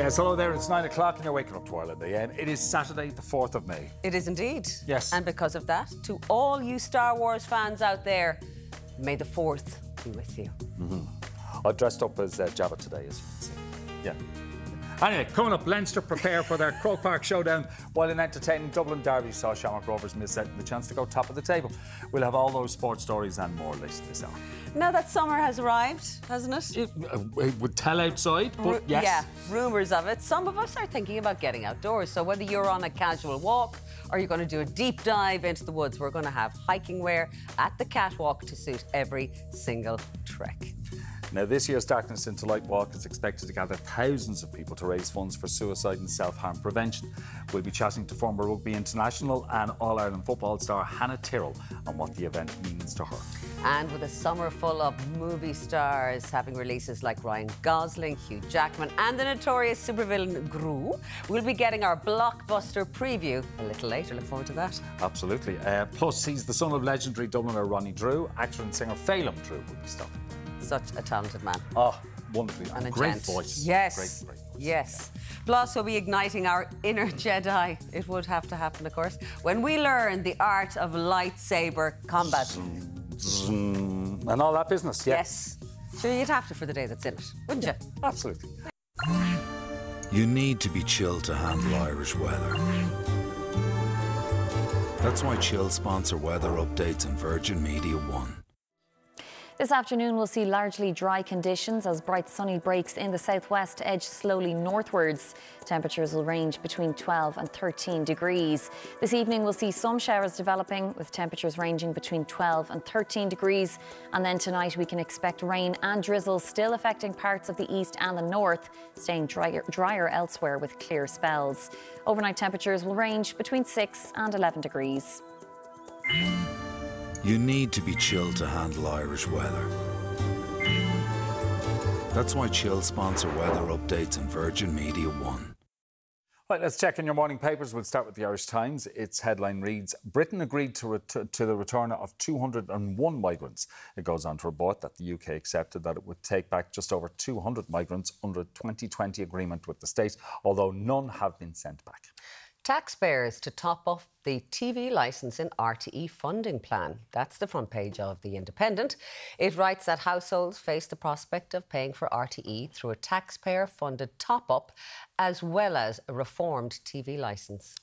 Yes, hello there, it's 9 o'clock and you're waking up to Ireland AM. It is Saturday, the 4th of May. It is indeed. Yes. And because of that, to all you Star Wars fans out there, may the 4th be with you. I dressed up as Jabba today, as you can see. Yeah. Anyway, coming up, Leinster prepare for their Croke Park showdown, while an entertaining Dublin derby saw Shamrock Rovers miss out on the chance to go top of the table. We'll have all those sports stories and more later this hour. Now that summer has arrived, hasn't it? It would tell outside, but yes. Yeah, rumours of it. Some of us are thinking about getting outdoors, so whether you're on a casual walk or you're going to do a deep dive into the woods, we're going to have hiking wear at the catwalk to suit every single trek. Now, this year's Darkness into Light Walk is expected to gather thousands of people to raise funds for suicide and self-harm prevention. We'll be chatting to former rugby international and All-Ireland football star Hannah Tyrrell on what the event means to her. And with a summer full of movie stars having releases like Ryan Gosling, Hugh Jackman and the notorious supervillain Drew, we'll be getting our blockbuster preview a little later. Look forward to that. Absolutely. Plus, he's the son of legendary Dubliner Ronnie Drew. Actor and singer Phelim Drew will be stopping. Such a talented man. Oh, wonderfully. And a great gent. voice. Yes. Great voice. Yes. Plus, we'll be igniting our inner Jedi. It would have to happen, of course, when we learn the art of lightsaber combat. And all that business, yeah. Yes. Sure, you'd have to for the day that's in it, wouldn't you? Absolutely. You need to be chilled to handle Irish weather. That's why Chill sponsor weather updates on Virgin Media One. This afternoon we'll see largely dry conditions as bright sunny breaks in the southwest edge slowly northwards. Temperatures will range between 12 and 13 degrees. This evening we'll see some showers developing with temperatures ranging between 12 and 13 degrees. And then tonight we can expect rain and drizzle still affecting parts of the east and the north, staying drier elsewhere with clear spells. Overnight temperatures will range between 6 and 11 degrees. You need to be chilled to handle Irish weather. That's why Chill sponsor weather updates on Virgin Media One. Right, let's check in your morning papers. We'll start with the Irish Times. Its headline reads, Britain agreed to the return of 201 migrants. It goes on to report that the UK accepted that it would take back just over 200 migrants under a 2020 agreement with the state, although none have been sent back. Taxpayers to top up the TV licence in RTE funding plan. That's the front page of The Independent. It writes that households face the prospect of paying for RTE through a taxpayer-funded top-up as well as a reformed TV licence.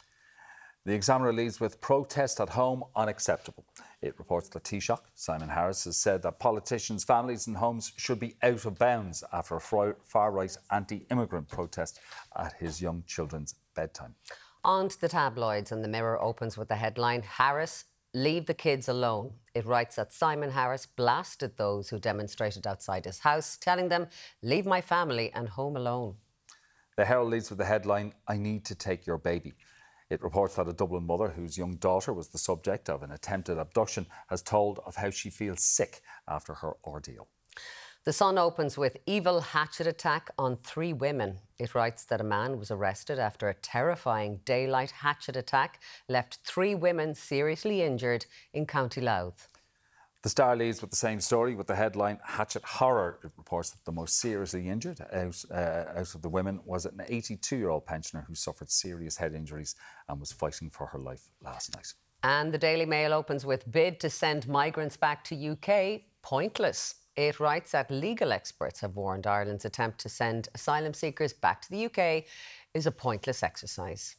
The Examiner leads with protest at home unacceptable. It reports that Taoiseach Simon Harris has said that politicians' families and homes should be out of bounds after a far-right anti-immigrant protest at his young children's bedtime. On to the tabloids, and the Mirror opens with the headline, Harris, leave the kids alone. It writes that Simon Harris blasted those who demonstrated outside his house, telling them, leave my family and home alone. The Herald leads with the headline, I need to take your baby. It reports that a Dublin mother whose young daughter was the subject of an attempted abduction has told of how she feels sick after her ordeal. The Sun opens with evil hatchet attack on 3 women. It writes that a man was arrested after a terrifying daylight hatchet attack left 3 women seriously injured in County Louth. The Star leads with the same story with the headline Hatchet Horror. It reports that the most seriously injured out of the women was an 82-year-old pensioner who suffered serious head injuries and was fighting for her life last night. And the Daily Mail opens with bid to send migrants back to UK pointless. It writes that legal experts have warned Ireland's attempt to send asylum seekers back to the UK is a pointless exercise.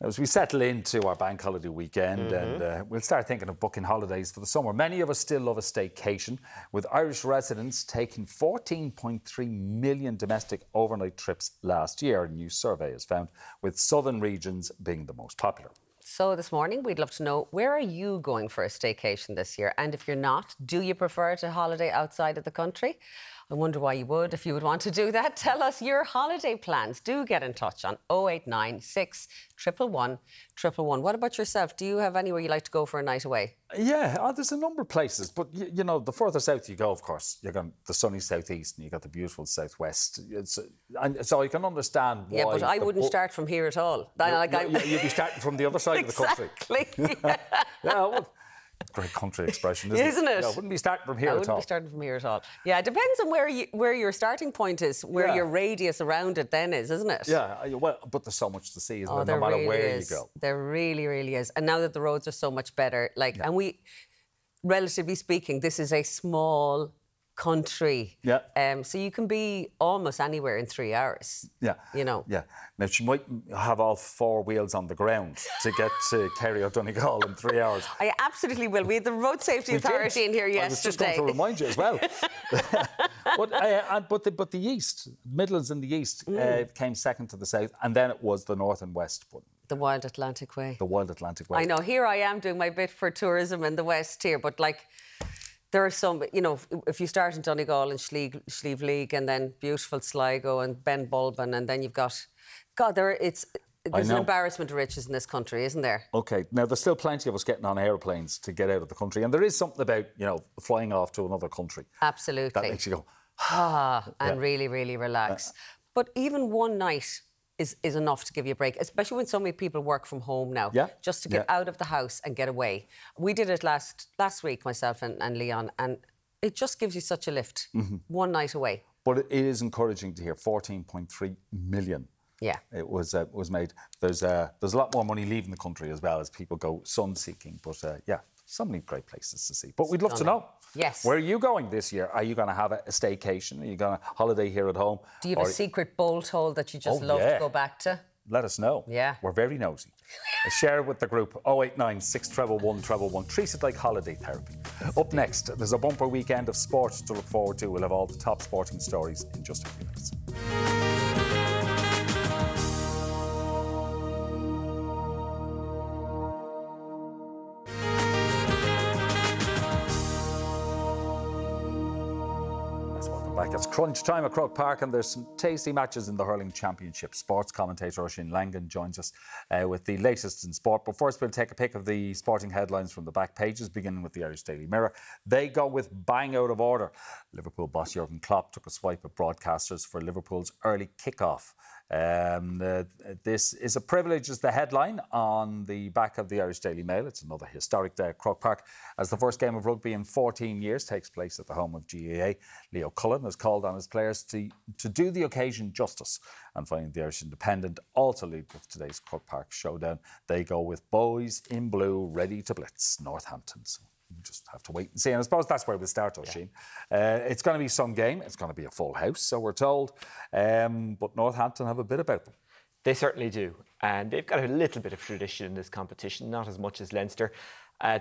As we settle into our bank holiday weekend and we'll start thinking of booking holidays for the summer, many of us still love a staycation, with Irish residents taking 14.3 million domestic overnight trips last year, a new survey has found, with southern regions being the most popular. So this morning, we'd love to know, where are you going for a staycation this year? And if you're not, do you prefer to holiday outside of the country? I wonder why you would, if you would want to do that. Tell us your holiday plans. Do get in touch on 0896 111 111. What about yourself? Do you have anywhere you like to go for a night away? Yeah, there's a number of places, but you know, the further south you go, of course, you're going the sunny southeast and you got the beautiful southwest. And so I can understand why. Yeah, but I wouldn't start from here at all. You'd be starting from the other side of the country. Exactly. Yeah, well, Great country expression, isn't it? Yeah, wouldn't be starting from here at all. Wouldn't be starting from here at all. Yeah, it depends on where your starting point is, where your radius around it then is, isn't it? Yeah, well, but there's so much to see, isn't there? No matter where you go. There really, really is. And now that the roads are so much better, and we, relatively speaking, this is a small country. Yeah. So you can be almost anywhere in 3 hours. Yeah. You know. Yeah. Now, she might have all 4 wheels on the ground to get to Kerry or Donegal in 3 hours. I absolutely will. We had the Road Safety Authority in here yesterday. I was just going to remind you as well. but the East, Midlands and the East came second to the South, and then it was the North and West. The Wild Atlantic Way. The Wild Atlantic Way. I know. Here I am doing my bit for tourism in the West here, but there are some, if you start in Donegal and Slieve League and then beautiful Sligo and Ben Bulben, and then you've got, there's an embarrassment of riches in this country, isn't there? OK. Now, there's still plenty of us getting on aeroplanes to get out of the country. And there is something about, flying off to another country. Absolutely. That makes you go, and really, really relax. But even one night is enough to give you a break, especially when so many people work from home now. Yeah. Just to get out of the house and get away. We did it last week, myself and Leon, and it just gives you such a lift. One night away. But it is encouraging to hear 14.3 million. Yeah. It was made. There's a lot more money leaving the country as well as people go sun-seeking. But so many great places to see. But we'd love to know. Yes. Where are you going this year? Are you going to have a staycation? Are you going to holiday here at home? Do you have a secret bolt hole that you just love to go back to? Let us know. Yeah. We're very nosy. Share it with the group. 089 611 111. Treat it like holiday therapy. Up next, there's a bumper weekend of sport to look forward to. We'll have all the top sporting stories in just a few minutes. Back. It's crunch time at Croke Park, and there's some tasty matches in the hurling championship. Sports commentator Oisin Langan joins us with the latest in sport. But first, we'll take a pick of the sporting headlines from the back pages, beginning with the Irish Daily Mirror. They go with bang out of order. Liverpool boss Jurgen Klopp took a swipe at broadcasters for Liverpool's early kick-off. This is a privilege is the headline on the back of the Irish Daily Mail. It's another historic day at Croke Park as the first game of rugby in 14 years takes place at the home of GAA. Leo Cullen has called on his players to do the occasion justice, and finding the Irish Independent also lead with today's Croke Park showdown. They go with boys in blue ready to blitz Northampton. So we just have to wait and see. And I suppose that's where we'll start, Oisin. It's going to be some game. It's going to be a full house, so we're told. But Northampton have a bit about them. They certainly do. And they've got a little bit of tradition in this competition, not as much as Leinster.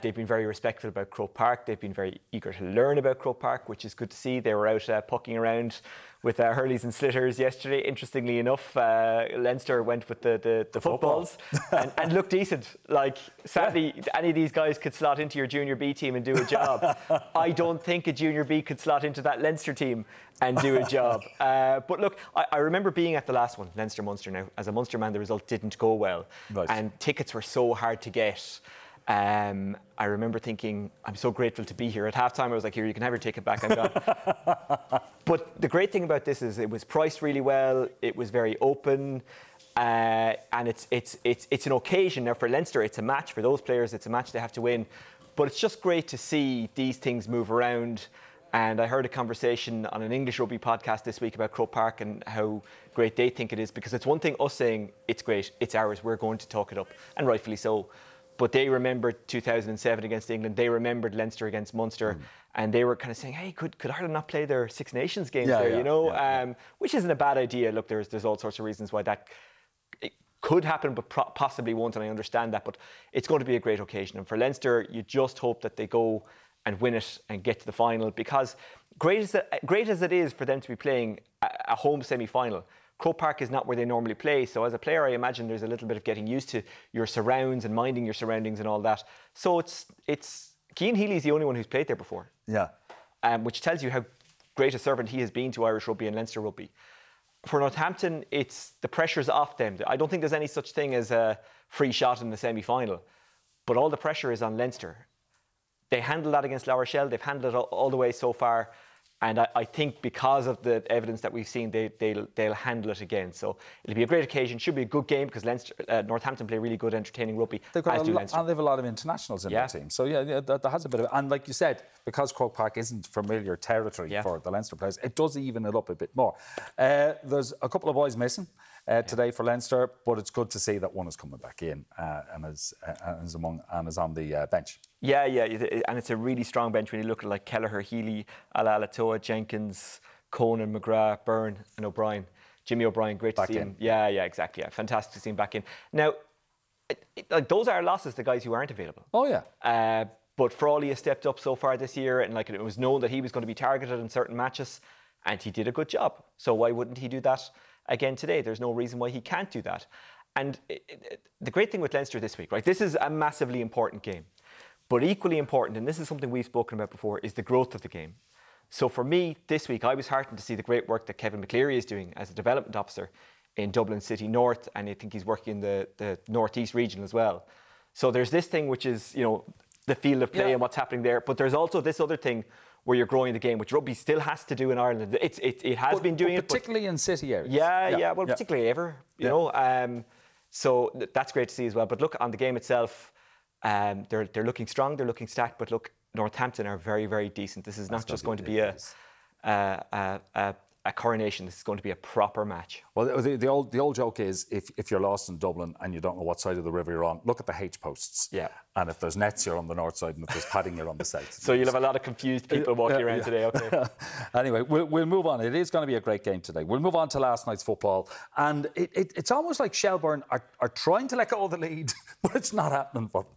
They've been very respectful about Croke Park. They've been very eager to learn about Croke Park, which is good to see. They were out pucking around with hurleys and slitters yesterday. Interestingly enough, Leinster went with the footballs and looked decent. Like, sadly, any of these guys could slot into your Junior B team and do a job. I don't think a Junior B could slot into that Leinster team and do a job. But look, I remember being at the last one, Leinster-Munster. Now, as a Munster man, the result didn't go well. Right. And tickets were so hard to get. I remember thinking, I'm so grateful to be here. At halftime, I was like, here, you can have your ticket back, I'm gone. But the great thing about this is it was priced really well, it was very open, and it's an occasion. Now, for Leinster, it's a match. For those players, it's a match they have to win. But it's just great to see these things move around. And I heard a conversation on an English rugby podcast this week about Croke Park and how great they think it is. Because it's one thing us saying, it's great, it's ours, we're going to talk it up, and rightfully so. But they remembered 2007 against England. They remembered Leinster against Munster. And they were kind of saying, hey, could Ireland not play their Six Nations games which isn't a bad idea. Look, there's all sorts of reasons why that it could happen, but possibly won't, and I understand that. But it's going to be a great occasion. And for Leinster, you just hope that they go and win it and get to the final. Because great as it is for them to be playing a home semi-final, Croke Park is not where they normally play. So as a player, I imagine there's a little bit of getting used to your surrounds and minding your surroundings and all that. So it's Cian Healy's the only one who's played there before. Yeah. Which tells you how great a servant he has been to Irish rugby and Leinster rugby. For Northampton, it's the pressure's off them. I don't think there's any such thing as a free shot in the semi-final. But all the pressure is on Leinster. They handled that against La Rochelle. They've handled it all the way so far. And I think because of the evidence that we've seen, they'll handle it again. So it'll be a great occasion. Should be a good game because Northampton play really good, entertaining rugby. They've got and they have a lot of internationals in their team. So yeah, that has a bit of. And like you said, because Croke Park isn't familiar territory for the Leinster players, it does even it up a bit more. There's a couple of boys missing today for Leinster, but it's good to see that one is coming back in and is on the bench. Yeah, and it's a really strong bench when you look at like Kelleher, Healy, Alatoa, Jenkins, Conan, McGrath, Byrne and O'Brien. Jimmy O'Brien, great to see him. Yeah, exactly. Yeah. Fantastic to see him back in. Now, like those are losses, the guys who aren't available. Oh, yeah. But Frawley has stepped up so far this year, and like it was known that he was going to be targeted in certain matches, and he did a good job. So why wouldn't he do that again today? There's no reason why he can't do that. And the great thing with Leinster this week, right? This is a massively important game. But equally important, and this is something we've spoken about before, is the growth of the game. So for me, this week, I was heartened to see the great work that Kevin McCleary is doing as a development officer in Dublin City North, and I think he's working in the North East region as well. So there's this thing which is, the field of play and what's happening there, but there's also this other thing where you're growing the game, which rugby still has to do in Ireland. It has been doing it, particularly in city areas. Well, particularly ever, you know. So that's great to see as well. But look, on the game itself, they're looking strong, they're looking stacked. But look, Northampton are very, very decent. This is not just going to be a coronation. This is going to be a proper match. Well, the old joke is if you're lost in Dublin and you don't know what side of the river you're on, look at the H posts. Yeah. And if there's nets, you're on the north side, and if there's padding, you're on the south. So you'll have a lot of confused people walking around today. Okay. Anyway, we'll move on. It is going to be a great game today. We'll move on to last night's football, and it's almost like Shelbourne are trying to let go of the lead, but it's not happening for them.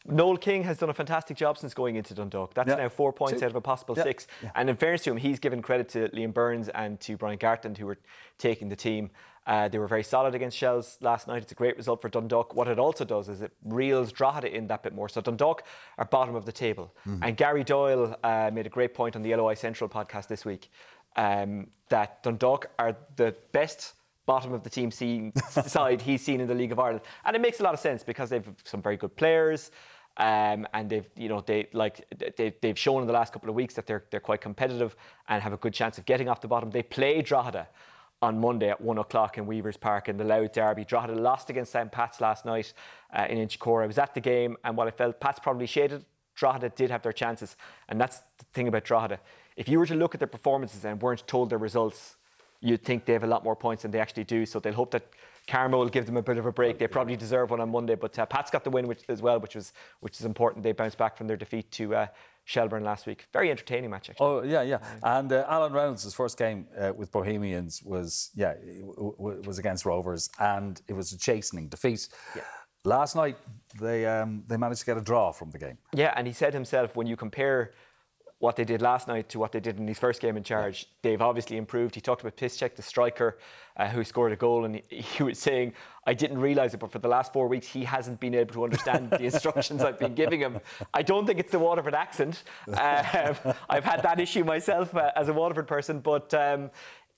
Noel King has done a fantastic job since going into Dundalk. That's now 4 points out of a possible 6. Yeah. And in fairness to him, he's given credit to Liam Burns and to Brian Gartland, who were taking the team. They were very solid against Shells last night. It's a great result for Dundalk. What it also does is it reels Drogheda in that bit more. So Dundalk are bottom of the table. And Gary Doyle made a great point on the LOI Central podcast this week that Dundalk are the best bottom of the team side he's seen in the League of Ireland. And it makes a lot of sense because they've some very good players. And they've shown in the last couple of weeks that they're quite competitive and have a good chance of getting off the bottom. They play Drogheda on Monday at 1 o'clock in Weavers Park in the Louth Derby. Drogheda lost against St. Pat's last night in Inchicore. I was at the game, and while I felt Pat's probably shaded, Drogheda did have their chances. And that's the thing about Drogheda. If you were to look at their performances and weren't told their results, you'd think they have a lot more points than they actually do. So they'll hope that Karma will give them a bit of a break. They probably deserve one on Monday, but Pat's got the win as well, which is important. They bounced back from their defeat to Shelbourne last week. Very entertaining match, actually. Oh yeah. And Alan Reynolds' first game with Bohemians was against Rovers, and it was a chastening defeat. Yeah. Last night they managed to get a draw from the game. Yeah, and he said himself, when you compare what they did last night to what they did in his first game in charge, they've obviously improved. He talked about Piszczek, the striker, who scored a goal, and he was saying, I didn't realise it, but for the last 4 weeks, he hasn't been able to understand the instructions I've been giving him. I don't think it's the Waterford accent. I've had that issue myself as a Waterford person, but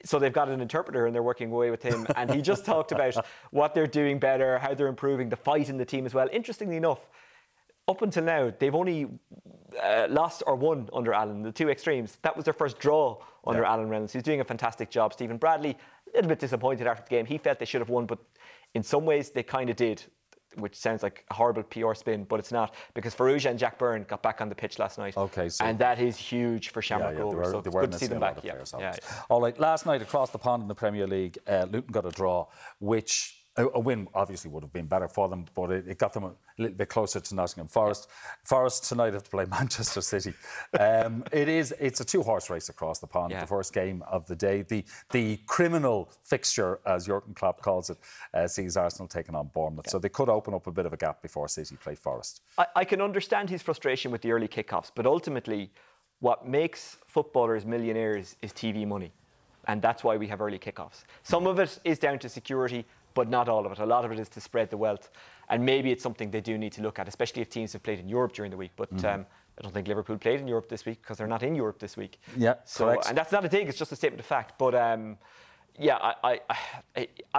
so they've got an interpreter and they're working away with him. And he just talked about what they're doing better, how they're improving, the fight in the team as well. Interestingly enough, up until now, they've only lost or won under Alan, the two extremes. That was their first draw under Alan Reynolds. He's doing a fantastic job. Stephen Bradley, a little bit disappointed after the game. He felt they should have won, but in some ways they kind of did, which sounds like a horrible PR spin, but it's not, because Farouja and Jack Byrne got back on the pitch last night. Okay, so and that is huge for Shamrock Rovers. So it's good to see them back. All right, last night across the pond in the Premier League, Luton got a draw, which a win obviously would have been better for them, but it got them a little bit closer to Nottingham Forest. Forest tonight have to play Manchester City. It's a two-horse race across the pond. The first game of the day. The criminal fixture, as Jurgen Klopp calls it, sees Arsenal taking on Bournemouth. So they could open up a bit of a gap before City play Forest. I can understand his frustration with the early kickoffs, but ultimately what makes footballers millionaires is TV money. And that's why we have early kickoffs. Some of it is down to security, but not all of it. A lot of it is to spread the wealth. And maybe it's something they do need to look at, especially if teams have played in Europe during the week. But I don't think Liverpool played in Europe this week because they're not in Europe this week. Yeah, so, correct. And that's not a dig, it's just a statement of fact. But I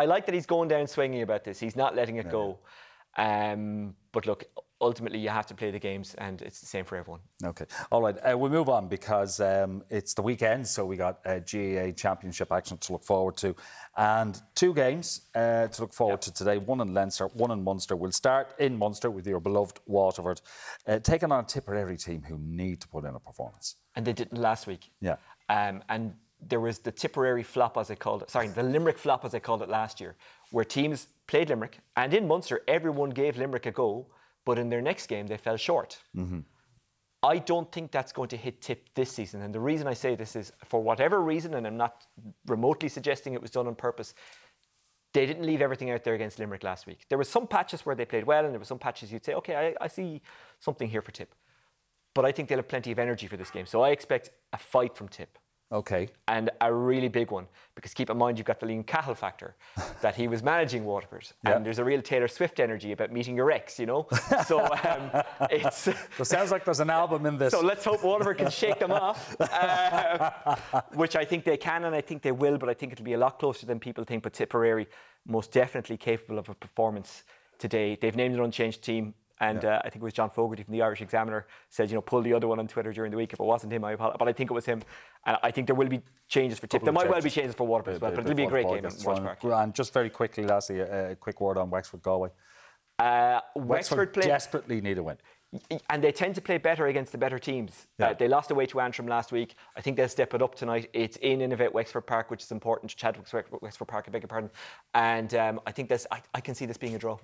like that he's going down swinging about this. He's not letting it go. But look, ultimately you have to play the games, and it's the same for everyone. Okay. All right. We'll move on because it's the weekend, so we got GAA Championship action to look forward to. And 2 games to look forward to today. 1 in Leinster, 1 in Munster. We'll start in Munster with your beloved Waterford, taking on a Tipperary team who need to put in a performance. And they didn't last week. Yeah. And there was the Tipperary flop, as I called it. Sorry, the Limerick flop, as I called it last year, where teams played Limerick. And in Munster, everyone gave Limerick a go. But in their next game, they fell short. Mm-hmm. I don't think that's going to hit Tip this season. And the reason I say this is, for whatever reason, and I'm not remotely suggesting it was done on purpose, they didn't leave everything out there against Limerick last week. There were some patches where they played well, and there were some patches you'd say, OK, I see something here for Tip. But I think they'll have plenty of energy for this game. So I expect a fight from Tip. Okay. And a really big one, because keep in mind you've got the Liam Cahill factor, that he was managing Waterford. Yeah. And there's a real Taylor Swift energy about meeting your ex, you know? So it's... It sounds like there's an album in this. So let's hope Waterford can shake them off, which I think they can and I think they will, but I think it'll be a lot closer than people think. But Tipperary, most definitely capable of a performance today. They've named an unchanged team. And I think it was John Fogarty from the Irish Examiner said, pull the other one on Twitter during the week. If it wasn't him, I apologize. But I think it was him. And I think there will be changes for Tip. There might well be changes for Waterford as well, but it'll be a great game in Walsh Park. And just very quickly, lastly, a quick word on Wexford Galway. Wexford desperately need a win. And they tend to play better against the better teams. Yeah. They lost away to Antrim last week. I think they'll step it up tonight. It's in Innovate Wexford Park, which is important. Chadwick's Wexford Park, I beg your pardon. And I think I can see this being a draw.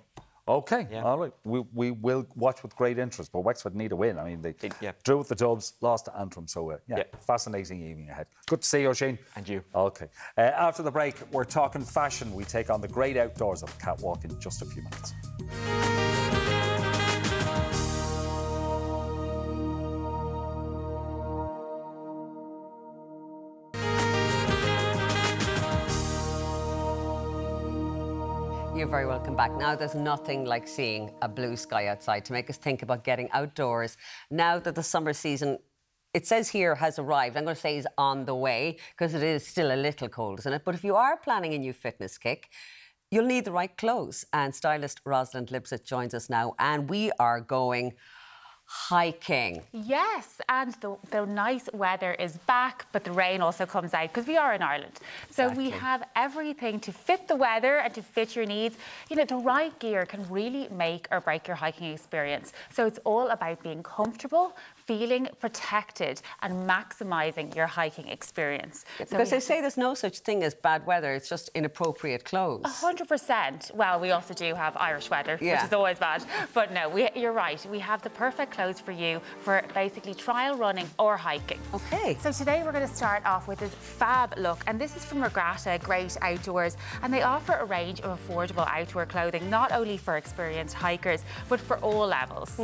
Okay, yeah. All right. We will watch with great interest, but Wexford need a win. I mean, they drew with the Dubs, lost to Antrim, so fascinating evening ahead. Good to see you, Oisin. And you. Okay. After the break, we're talking fashion. We take on the great outdoors of the catwalk in just a few minutes. You're very welcome back. Now, there's nothing like seeing a blue sky outside to make us think about getting outdoors. Now that the summer season, it says here, has arrived. I'm going to say is on the way, because it is still a little cold, isn't it? But if you are planning a new fitness kick, you'll need the right clothes. And stylist Rosalind Lipsett joins us now, and we are going hiking. Yes, and the nice weather is back, but the rain also comes out because we are in Ireland. So we have everything to fit the weather and to fit your needs. The right gear can really make or break your hiking experience. So it's all about being comfortable, feeling protected and maximising your hiking experience. Because they say there's no such thing as bad weather, it's just inappropriate clothes. 100%. Well, we also do have Irish weather, which is always bad. But no, you're right. We have the perfect clothes for you for basically trial running or hiking. Okay. So today we're going to start off with this fab look, and this is from Regata, Great Outdoors, and they offer a range of affordable outdoor clothing, not only for experienced hikers, but for all levels.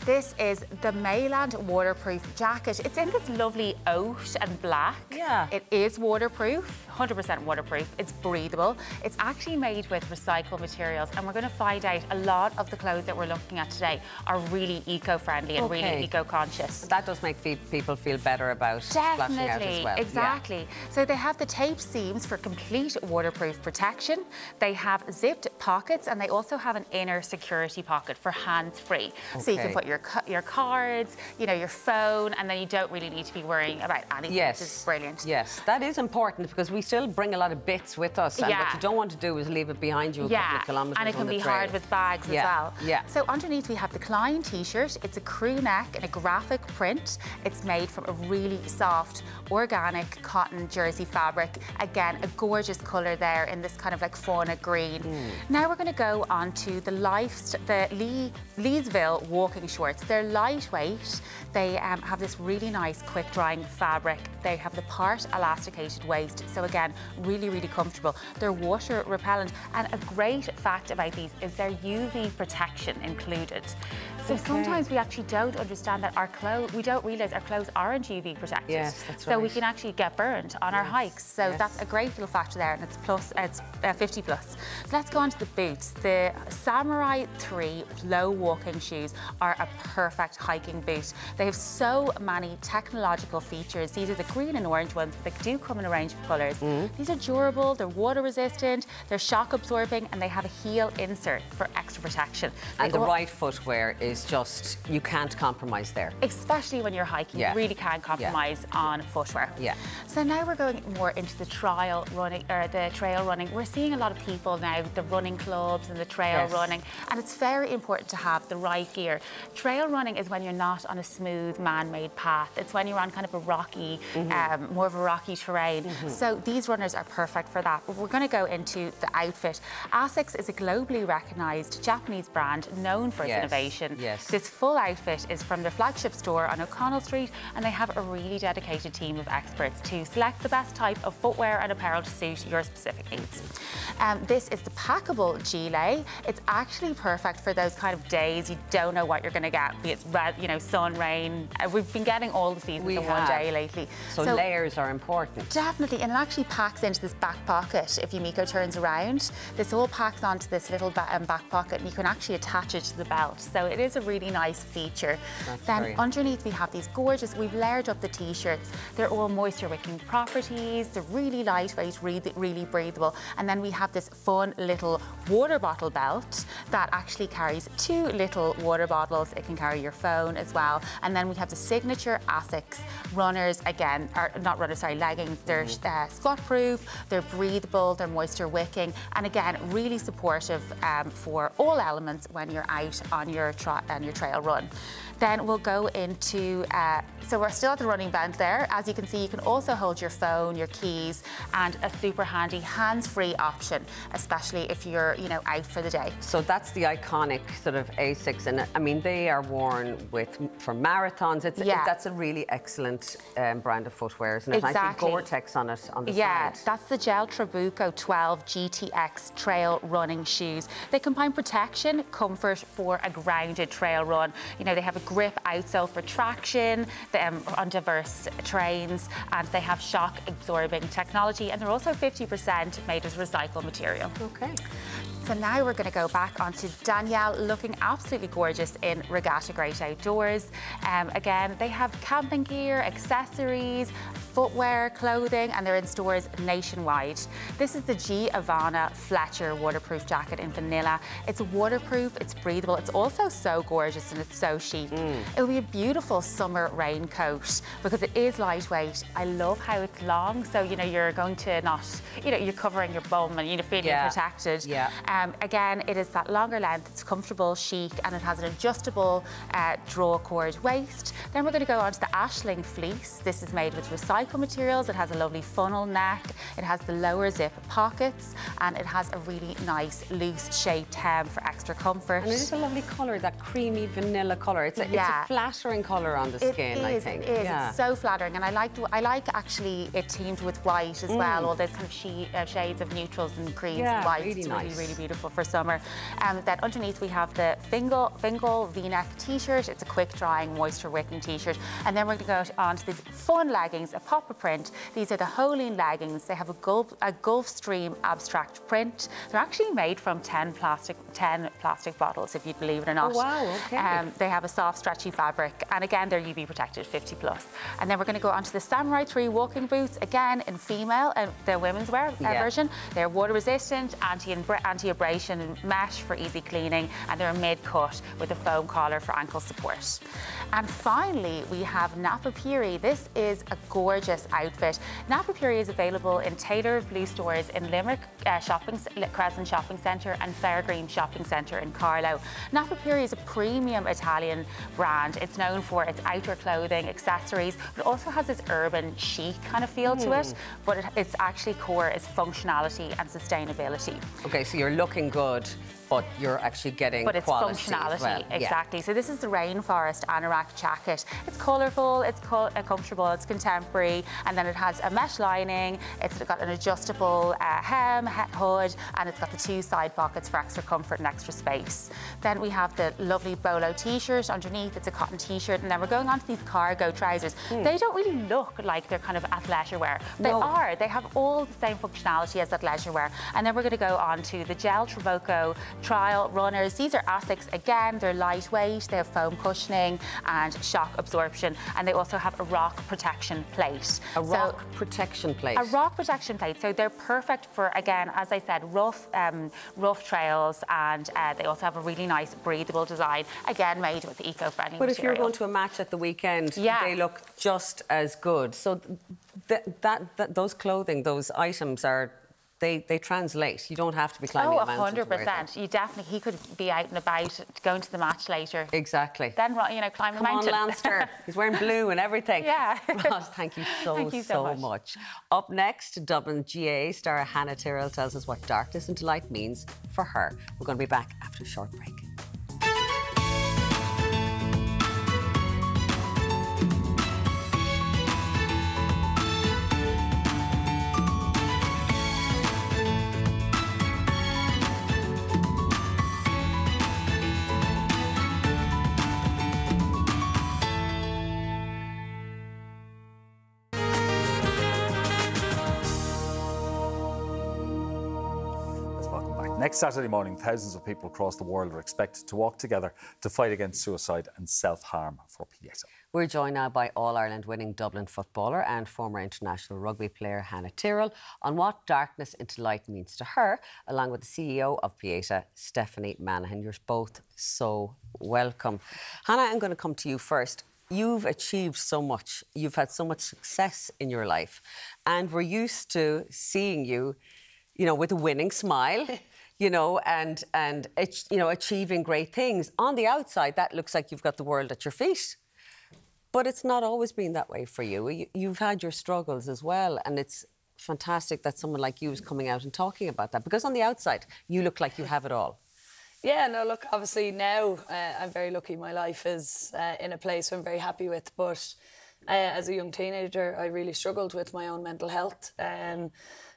This is the Mayland waterproof jacket. It's in this lovely oat and black. Yeah. It is waterproof, 100% waterproof. It's breathable. It's actually made with recycled materials, and we're going to find out a lot of the clothes that we're looking at today are really eco-friendly and really eco-conscious. That does make people feel better about splashing out as well. Exactly. Yeah. So they have the taped seams for complete waterproof protection. They have zipped pockets, and they also have an inner security pocket for hands-free. So you can put your cards, your phone, and then you don't really need to be worrying about anything. Yes. This is brilliant. Yes, that is important because we still bring a lot of bits with us, and what you don't want to do is leave it behind you a couple of kilometres. And it can be hard with bags as well. Yeah. So underneath we have the Klein t-shirt. It's a crew neck and a graphic print. It's made from a really soft, organic cotton jersey fabric. Again, a gorgeous colour there in this kind of like fauna green. Now we're going to go on to the Leesville walking shorts. They're lightweight. They have this really nice quick drying fabric. They have the part elasticated waist. So again, really, really comfortable. They're water repellent. And a great fact about these is their UV protection included. So sometimes we actually don't understand that we don't realise our clothes aren't UV protected. Yes, that's so we can actually get burned on our hikes. So that's a great little factor there, and it's 50 plus. So let's go on to the boots. The Samurai 3 low walking shoes are a perfect hiking boot. They have so many technological features. These are the green and orange ones, but they do come in a range of colours. These are durable, they're water resistant, they're shock absorbing, and they have a heel insert for extra protection. And the right footwear is just, you can't compromise there. Especially when you're hiking, you really can't compromise on footwear. Yeah. So now we're going more into the trail running, or the trail running. We're seeing a lot of people now, the running clubs and the trail running, and it's very important to have the right gear. Trail running is when you're not on a smooth man-made path. It's when you're on kind of a rocky, more of a rocky terrain. So these runners are perfect for that. But we're going to go into the outfit. Asics is a globally recognised Japanese brand known for its innovation. This full outfit is from their flagship store on O'Connell Street, and they have a really dedicated team of experts to select the best type of footwear and apparel to suit your specific needs. This is the packable gilet. It's actually perfect for those kind of days you don't know what you're going to get, be it you know, sun, rain. We've been getting all the seasons in one day lately. So layers are important. Definitely, and it actually packs into this back pocket. If Yumiko turns around, this all packs onto this little back pocket, and you can actually attach it to the belt. So it is a really nice feature. Then underneath we have these gorgeous, we've layered up the t-shirts. They're all moisture wicking properties. They're really lightweight, really breathable. And then we have this fun little water bottle belt that actually carries 2 little water bottles. It can carry your phone as well. And then we have the signature Asics runners, again, or not runners, sorry, leggings. They're squat proof, they're breathable, they're moisture wicking, and again, really supportive for all elements when you're out on your trail run. Then we'll go into, so we're still at the running band there. As you can see, you can also hold your phone, your keys, and a super handy hands-free option, especially if you're, you know, out for the day. So that's the iconic sort of Asics, and I mean, they are worn for marathons. That's a really excellent brand of footwear, isn't it? Exactly. I see Gore-Tex on it on the side. Yeah, that's the Gel Trabuco 12 GTX trail running shoes. They combine protection, comfort for a grounded trail run. You know, they have a grip outsole for traction on diverse terrains, and they have shock absorbing technology, and they're also 50% made of recycled material. Okay. So now we're going to go back onto Danielle, looking absolutely gorgeous in Regata Great Outdoors. Again, they have camping gear, accessories, footwear, clothing, and they're in stores nationwide. This is the G. Ivana Fletcher waterproof jacket in vanilla. It's waterproof, it's breathable, it's also so gorgeous, and it's so chic. It will be a beautiful summer raincoat because it is lightweight. I love how it's long, so you know you're going to not, you know, you're covering your bum and you're feeling protected. Again, it is that longer length, it's comfortable, chic, and it has an adjustable draw cord waist. Then we're going to go on to the Ashling fleece. This is made with recycled materials. It has a lovely funnel neck. It has the lower zip pockets, and it has a really nice loose shaped hem for extra comfort. And it is a lovely colour, that creamy vanilla colour. It's a flattering colour on the skin, I think. It is. It's so flattering, and I like actually it teamed with white as well. All those kind of shades of neutrals and creams and whites. Really it's nice. really beautiful for summer. Then underneath we have the Fingal V-neck t-shirt. It's a quick drying, moisture wicking t-shirt. And then we're going to go on to these fun leggings, a popper print. These are the Holine leggings. They have a Gulfstream abstract print. They're actually made from 10 plastic bottles, if you believe it or not. Oh, wow, okay. They have a soft, stretchy fabric, and again, they're UV protected, 50+. And then we're going to go on to the Samurai 3 walking boots, again in female, the women's wear version. They're water resistant, anti-abrasion mesh for easy cleaning, and they're a mid-cut with a foam collar for ankle support. And finally, we have Napa Puri. This is a gorgeous outfit. Napa Puri is available in Taylor Blue stores in Limerick Crescent Shopping Centre and Fairgreen Shopping Centre in Carlow. Napa Puri is a premium Italian brand. It's known for its outdoor clothing, accessories, but it also has this urban chic kind of feel to it. But its actually core is functionality and sustainability. Okay, so you're looking good, but you're actually getting but it's quality functionality, as well. exactly. So this is the Rainforest Anorak jacket. It's colourful, it's comfortable, it's contemporary, and then it has a mesh lining. It's got an adjustable hem, hood, and it's got the 2 side pockets for extra comfort and extra space. Then we have the lovely bolo t-shirt underneath. It's a cotton t-shirt, and then we're going on to these cargo trousers. They don't really look like they're kind of athleisure wear. They are. They have all the same functionality as athleisure wear. And then we're going to go on to the Gel Trabuco trial runners. These are Asics again. They're lightweight. They have foam cushioning and shock absorption, and they also have a rock protection plate. A rock protection plate. A rock protection plate. So they're perfect for, again, as I said, rough trails, and they also have a really nice breathable design, again made with eco-friendly But material. if you're going to a match at the weekend, Yeah. they look just as good. So those clothing, those items are, they translate. You don't have to be climbing a mountain to wear them. 100%. You definitely, he could be out and about going to the match later. Exactly. Then, you know, climb a mountain. Come on, Leinster. He's wearing blue and everything. Yeah. Ross, thank you so much. Up next, Dublin GAA star Hannah Tyrrell tells us what darkness into light means for her. We're going to be back after a short break. Next Saturday morning, thousands of people across the world are expected to walk together to fight against suicide and self-harm for Pieta. We're joined now by All-Ireland winning Dublin footballer and former international rugby player Hannah Tyrrell on what darkness into light means to her, along with the CEO of Pieta, Stephanie Manahan. You're both so welcome. Hannah, I'm going to come to you first. You've achieved so much. You've had so much success in your life. And we're used to seeing you, you know, with a winning smile. You know, and you know, achieving great things. On the outside, that looks like you've got the world at your feet. But it's not always been that way for you. You've had your struggles as well, and it's fantastic that someone like you is coming out and talking about that, because on the outside, you look like you have it all. Yeah, no, look, obviously now I'm very lucky. My life is in a place I'm very happy with, but as a young teenager, I really struggled with my own mental health.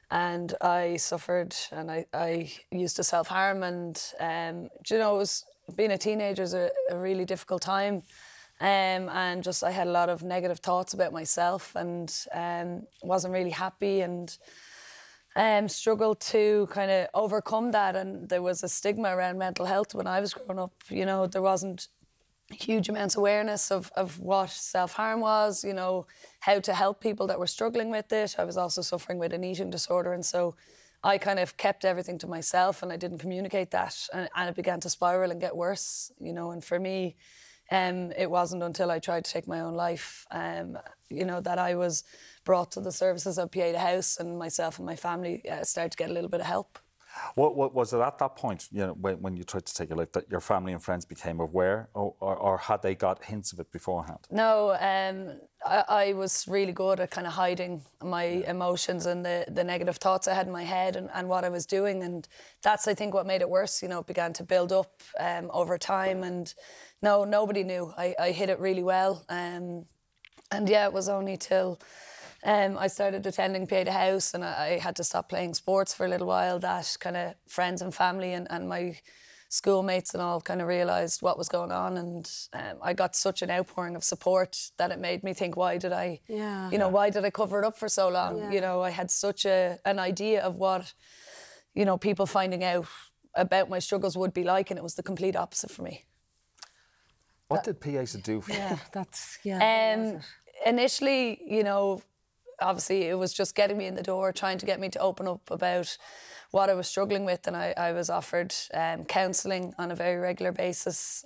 And I suffered, and I used to self-harm, and you know, being a teenager is a really difficult time, and just I had a lot of negative thoughts about myself, and wasn't really happy, and struggled to kind of overcome that. And there was a stigma around mental health when I was growing up. You know, there wasn't huge amounts of awareness of what self-harm was, you know, how to help people that were struggling with it. I was also suffering with an eating disorder, and so I kind of kept everything to myself, and I didn't communicate that, and it began to spiral and get worse, you know. And for me, it wasn't until I tried to take my own life, you know, that I was brought to the services of Pieta House, and myself and my family started to get a little bit of help. What was it at that point, you know, when you tried to take your life, that your family and friends became aware, or had they got hints of it beforehand? No, I was really good at kind of hiding my emotions and the negative thoughts I had in my head, and what I was doing, and that's, I think, what made it worse. You know, it began to build up over time, and no, nobody knew. I hid it really well, and yeah, it was only till I started attending Pieta House, and I had to stop playing sports for a little while, that kind of friends and family and my schoolmates and all kind of realised what was going on, and I got such an outpouring of support that it made me think, why did I, you know, why did I cover it up for so long? Yeah. You know, I had such an idea of what, you know, people finding out about my struggles would be like, and it was the complete opposite for me. What did Pieta do for you? Initially, you know, obviously it was just getting me in the door, trying to get me to open up about what I was struggling with, and I was offered counselling on a very regular basis,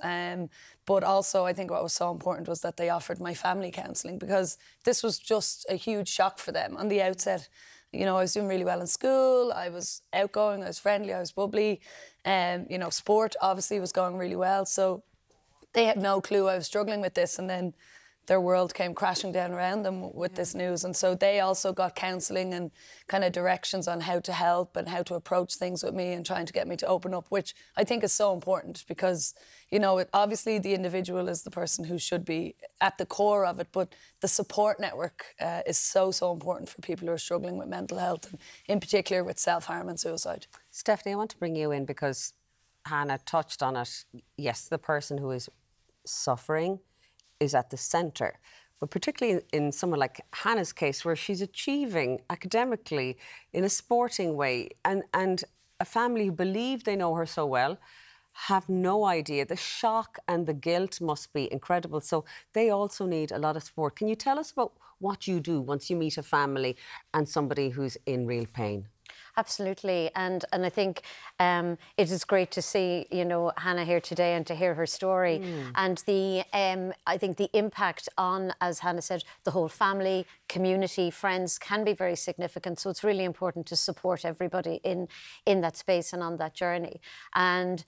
but also I think what was so important was that they offered my family counselling, because this was just a huge shock for them on the outset. You know, I was doing really well in school, I was outgoing, I was friendly, I was bubbly, you know, sport obviously was going really well, so they had no clue I was struggling with this, and then their world came crashing down around them with this news. And so they also got counselling and kind of directions on how to help and how to approach things with me, and trying to get me to open up, which I think is so important, because, you know, obviously the individual is the person who should be at the core of it, but the support network is so important for people who are struggling with mental health, and in particular with self-harm and suicide. Stephanie, I want to bring you in because Hannah touched on it. Yes, the person who is suffering is at the centre, but particularly in someone like Hannah's case, where she's achieving academically in a sporting way, and a family who believe they know her so well have no idea. The shock and the guilt must be incredible. So they also need a lot of support. Can you tell us about what you do once you meet a family and somebody who's in real pain? Absolutely, and I think it is great to see, you know, Hannah here today and to hear her story, and the I think the impact on, as Hannah said, the whole family, community, friends can be very significant. So it's really important to support everybody in that space and on that journey. And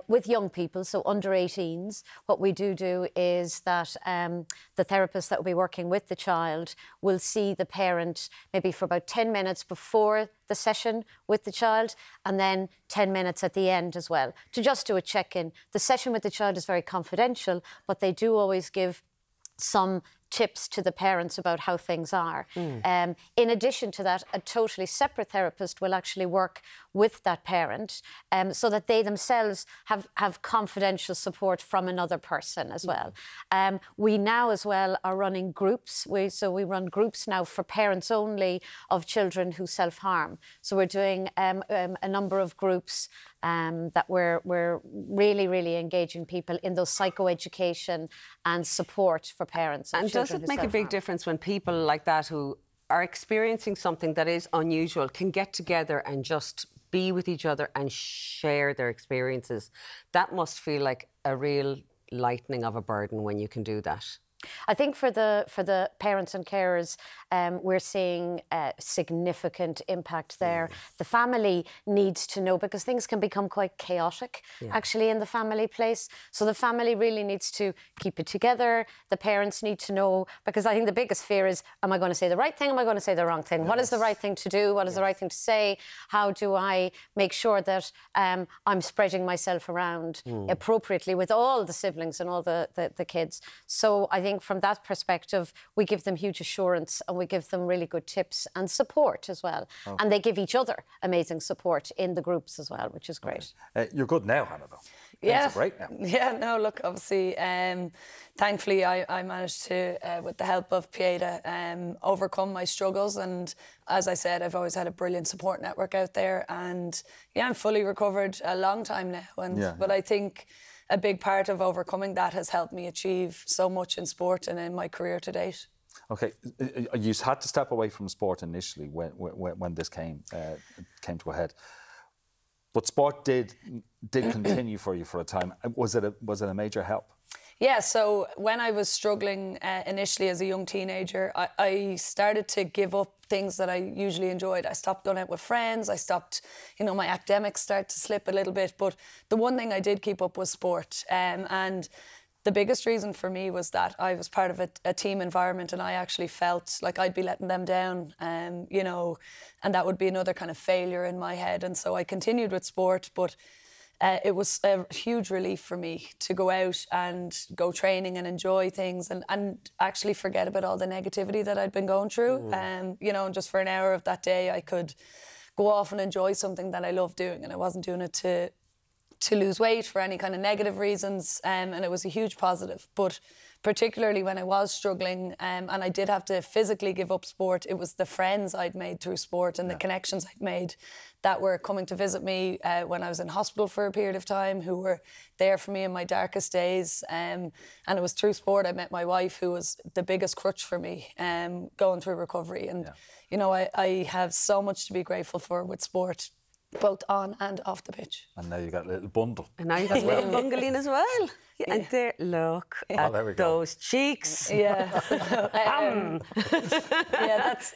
with young people, so under 18s, what we do is that the therapist that will be working with the child will see the parent maybe for about 10 minutes before the session with the child, and then 10 minutes at the end as well, to just do a check-in. The session with the child is very confidential, but they do always give some tips to the parents about how things are. In addition to that, a totally separate therapist will actually work with that parent so that they themselves have confidential support from another person as well. We now as well are running groups. So we run groups now for parents only of children who self-harm. So we're doing a number of groups that we're really engaging people in those psychoeducation and support for parents. And does it make a big difference when people like that who are experiencing something that is unusual can get together and just be with each other and share their experiences? That must feel like a real lightening of a burden when you can do that. I think for the parents and carers, we're seeing a significant impact there. The family needs to know, because things can become quite chaotic, actually, in the family place. So the family really needs to keep it together. The parents need to know, because I think the biggest fear is, am I going to say the right thing? Am I going to say the wrong thing? What is the right thing to do? What is the right thing to say? How do I make sure that I'm spreading myself around appropriately with all the siblings and all the kids? So I think from that perspective, we give them huge assurance and we give them really good tips and support as well. And they give each other amazing support in the groups as well, which is great. You're good now, Hannah, though. Yeah. Things are great now. Yeah, no, look, obviously, thankfully, I managed to, with the help of Pieta, overcome my struggles. And as I said, I've always had a brilliant support network out there. And yeah, I'm fully recovered a long time now. But I think a big part of overcoming that has helped me achieve so much in sport and in my career to date. Okay, you had to step away from sport initially when this came to a head, but sport did continue for you for a time. Was it a major help? Yeah, so when I was struggling initially as a young teenager, I started to give up things that I usually enjoyed. I stopped going out with friends. I stopped, my academics started to slip a little bit. But the one thing I did keep up was sport. And the biggest reason for me was that I was part of a team environment, and I actually felt like I'd be letting them down, and that would be another kind of failure in my head. And so I continued with sport, but it was a huge relief for me to go out and go training and enjoy things and actually forget about all the negativity that I'd been going through. And just for an hour of that day, I could go off and enjoy something that I loved doing, and I wasn't doing it to lose weight for any kind of negative reasons, and it was a huge positive. But particularly when I was struggling and I did have to physically give up sport, it was the friends I'd made through sport and the connections I'd made that were coming to visit me when I was in hospital for a period of time, who were there for me in my darkest days. And it was through sport I met my wife, who was the biggest crutch for me going through recovery. And, I have so much to be grateful for with sport, both on and off the pitch. And now you got a little bundle. And now you got a little bungling as well. Yeah. And there, look at those cheeks. Yeah.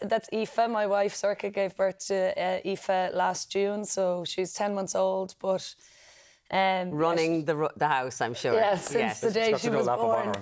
That's Aoife, my wife. Sorka gave birth to Aoife last June, so she's 10 months old, but running the house, I'm sure. Yeah, since the day she was born.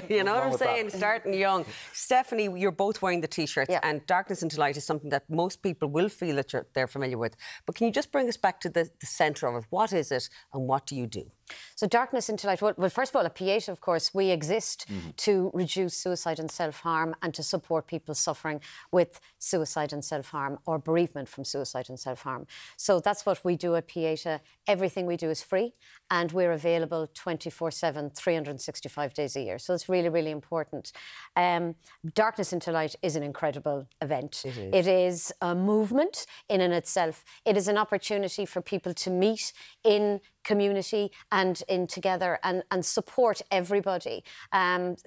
You know what I'm saying? Starting young. Stephanie, you're both wearing the T-shirts, and Darkness into Light is something that most people will feel that they're familiar with. But can you just bring us back to the centre of it? What is it and what do you do? So darkness into light. Well, first of all, at Pieta, of course, we exist to reduce suicide and self-harm and to support people suffering with suicide and self-harm or bereavement from suicide and self-harm. So that's what we do at Pieta. Everything we do is free and we're available 24/7, 365 days a year. So it's really, really important. Darkness into Light is an incredible event. It is a movement in and itself. It is an opportunity for people to meet in community and in together and support everybody. And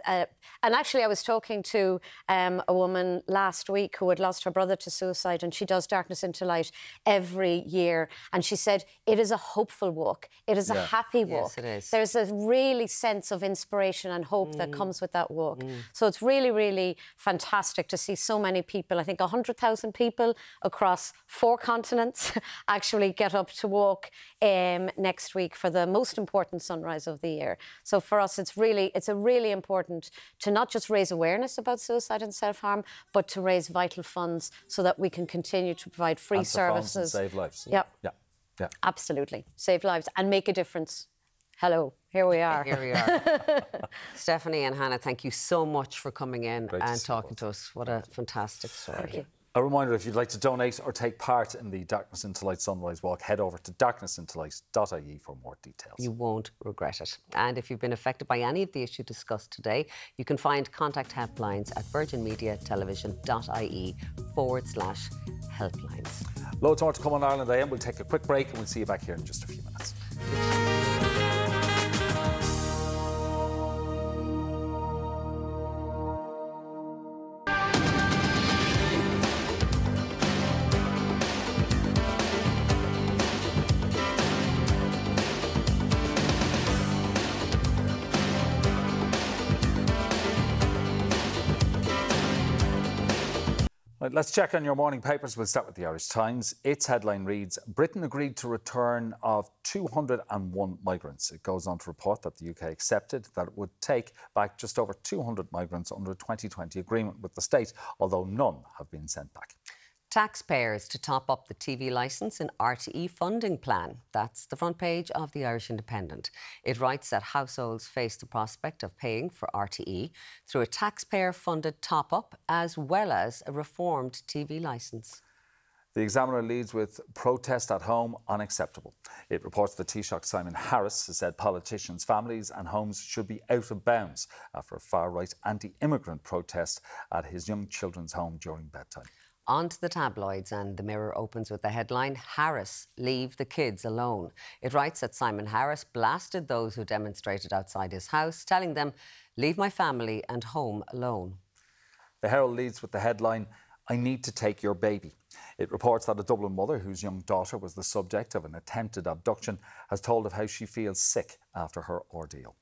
actually I was talking to a woman last week who had lost her brother to suicide, and she does Darkness into Light every year, and she said it is a hopeful walk. It is a happy walk. Yes, it is. There's a really sense of inspiration and hope that comes with that walk. So it's really, really fantastic to see so many people. I think 100,000 people across 4 continents actually get up to walk next week for the most important sunrise of the year. So for us, it's a really important to not just raise awareness about suicide and self-harm, but to raise vital funds so that we can continue to provide free services. And save lives. Yep. Yeah. Absolutely. Save lives and make a difference. Hello, here we are. Here we are. Stephanie and Hannah, thank you so much for coming in and talking to us. What a fantastic story. Thank you. A reminder, if you'd like to donate or take part in the Darkness into Light Sunrise Walk, head over to darknessintolight.ie for more details. You won't regret it. And if you've been affected by any of the issues discussed today, you can find contact helplines at virginmediatelevision.ie/helplines. Loads more to come on Ireland AM. We'll take a quick break and we'll see you back here in just a few minutes. Let's check on your morning papers. We'll start with the Irish Times. Its headline reads, Britain agreed to return of 201 migrants. It goes on to report that the UK accepted that it would take back just over 200 migrants under a 2020 agreement with the state, although none have been sent back. Taxpayers to top up the TV licence in RTE funding plan. That's the front page of the Irish Independent. It writes that households face the prospect of paying for RTE through a taxpayer-funded top-up as well as a reformed TV licence. The Examiner leads with protest at home unacceptable. It reports that Taoiseach Simon Harris has said politicians, families and homes should be out of bounds after a far-right anti-immigrant protest at his young children's home during bedtime. On to the tabloids, and the Mirror opens with the headline, Harris, leave the kids alone. It writes that Simon Harris blasted those who demonstrated outside his house, telling them, leave my family and home alone. The Herald leads with the headline, I need to take your baby. It reports that a Dublin mother whose young daughter was the subject of an attempted abduction has told of how she feels sick after her ordeal.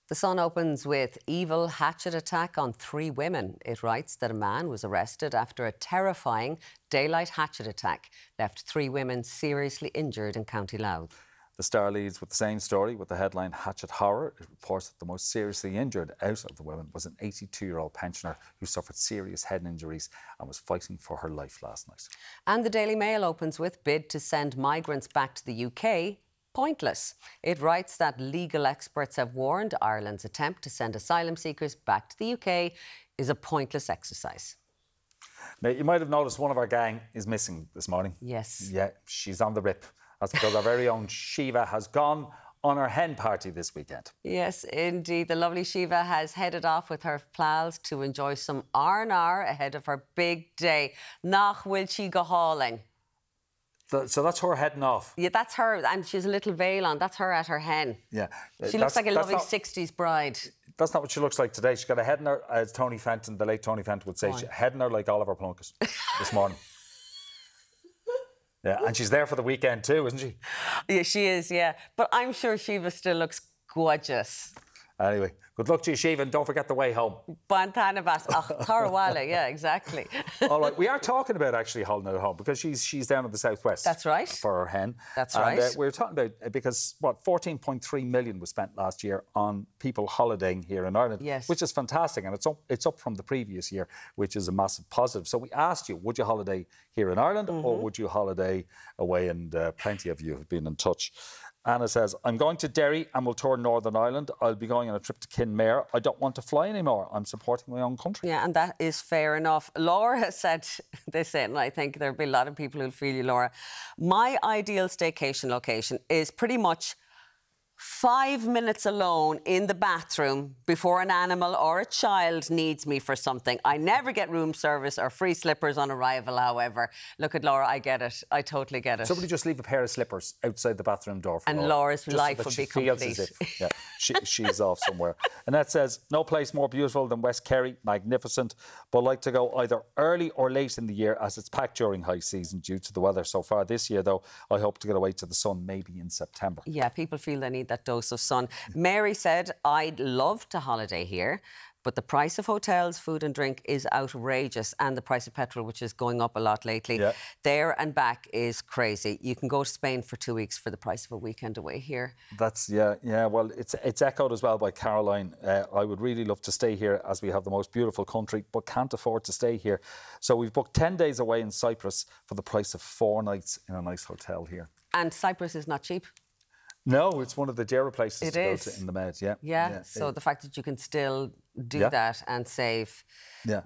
The Sun opens with evil hatchet attack on 3 women. It writes that a man was arrested after a terrifying daylight hatchet attack left 3 women seriously injured in County Louth. The Star leads with the same story with the headline Hatchet Horror. It reports that the most seriously injured out of the women was an 82-year-old pensioner who suffered serious head injuries and was fighting for her life last night. And the Daily Mail opens with bid to send migrants back to the UK pointless. It writes that legal experts have warned Ireland's attempt to send asylum seekers back to the UK is a pointless exercise. Now, you might have noticed one of our gang is missing this morning. Yes. Yeah, she's on the rip. That's because our very own Shiva has gone on her hen party this weekend. Yes, indeed. The lovely Shiva has headed off with her pals to enjoy some R&R ahead of her big day. Nach will she go hauling. So that's her heading off? Yeah, that's her. And she has a little veil on. That's her at her hen. Yeah. She looks like a lovely 60s bride. That's not what she looks like today. She's got a head in her, as Tony Fenton, the late Tony Fenton would say, head in her like Oliver Plunkett this morning. Yeah, and she's there for the weekend too, isn't she? Yeah, she is, yeah. But I'm sure Shiva still looks gorgeous. Anyway, good luck to you, Shiva, and don't forget the way home. Bantanabas. Tarawala, yeah, exactly. All right, we are talking about actually holding it at home because she's down in the southwest. That's right. For her hen. That's right. We're talking about, because, 14.3 million was spent last year on people holidaying here in Ireland. Yes. Which is fantastic, and it's up from the previous year, which is a massive positive. So we asked you, would you holiday here in Ireland or would you holiday away? And plenty of you have been in touch. Anna says, I'm going to Derry and we'll tour Northern Ireland. I'll be going on a trip to Kinmare. I don't want to fly anymore. I'm supporting my own country. Yeah, and that is fair enough. Laura has said this in, I think there'll be a lot of people who'll feel you, Laura. My ideal staycation location is pretty much 5 minutes alone in the bathroom before an animal or a child needs me for something. I never get room service or free slippers on arrival, however. Look at Laura, I get it. I totally get it. Somebody just leave a pair of slippers outside the bathroom door for and Laura. Laura's Just life so that would she be feels complete. as if, yeah, she's off somewhere. And that says, no place more beautiful than West Kerry, magnificent, but like to go either early or late in the year as it's packed during high season due to the weather so far this year, though. I hope to get away to the sun maybe in September. Yeah, people feel they need that dose of sun. Mary said, I'd love to holiday here, but the price of hotels, food and drink is outrageous, and the price of petrol, which is going up a lot lately, there and back is crazy. You can go to Spain for 2 weeks for the price of a weekend away here. That's, yeah. Well, it's echoed as well by Caroline. I would really love to stay here as we have the most beautiful country, but can't afford to stay here. So we've booked 10 days away in Cyprus for the price of 4 nights in a nice hotel here. And Cyprus is not cheap. No, it's one of the dearer places to go to in the Med, Yeah, so the fact that you can still do that and save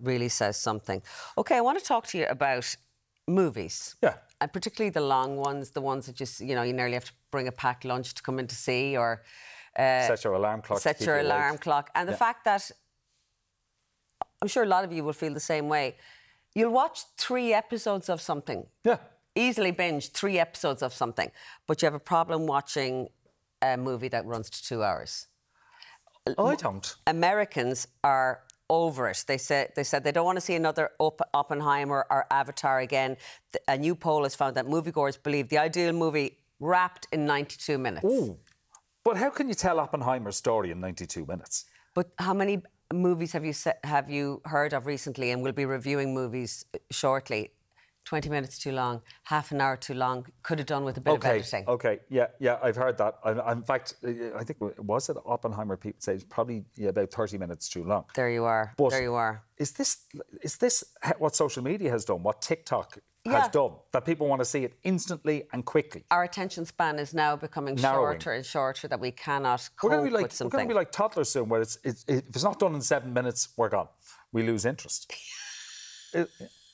really says something. OK, I want to talk to you about movies. Yeah. And particularly the long ones, the ones that you nearly have to bring a packed lunch to come in to see, or... set your alarm clock. Set your alarm clock. And the fact that, I'm sure a lot of you will feel the same way, you'll watch 3 episodes of something. Yeah. Easily binge 3 episodes of something, but you have a problem watching a movie that runs to 2 hours. I don't. Americans are over it. They said they don't want to see another Oppenheimer or Avatar again. A new poll has found that moviegoers believe the ideal movie wrapped in 92 minutes. Ooh. But how can you tell Oppenheimer's story in 92 minutes? But how many movies have you heard of recently, and we'll be reviewing movies shortly? 20 minutes too long, half an hour too long, could have done with a bit of editing. OK, yeah, I've heard that. In fact, I think, was it Oppenheimer, people say it's probably about 30 minutes too long. There you are, but there you are. Is this what social media has done, what TikTok has done, that people want to see it instantly and quickly? Our attention span is now becoming shorter and shorter, that we cannot cope with something. We're going to be like toddlers soon, where if it's not done in 7 minutes, we're gone. We lose interest.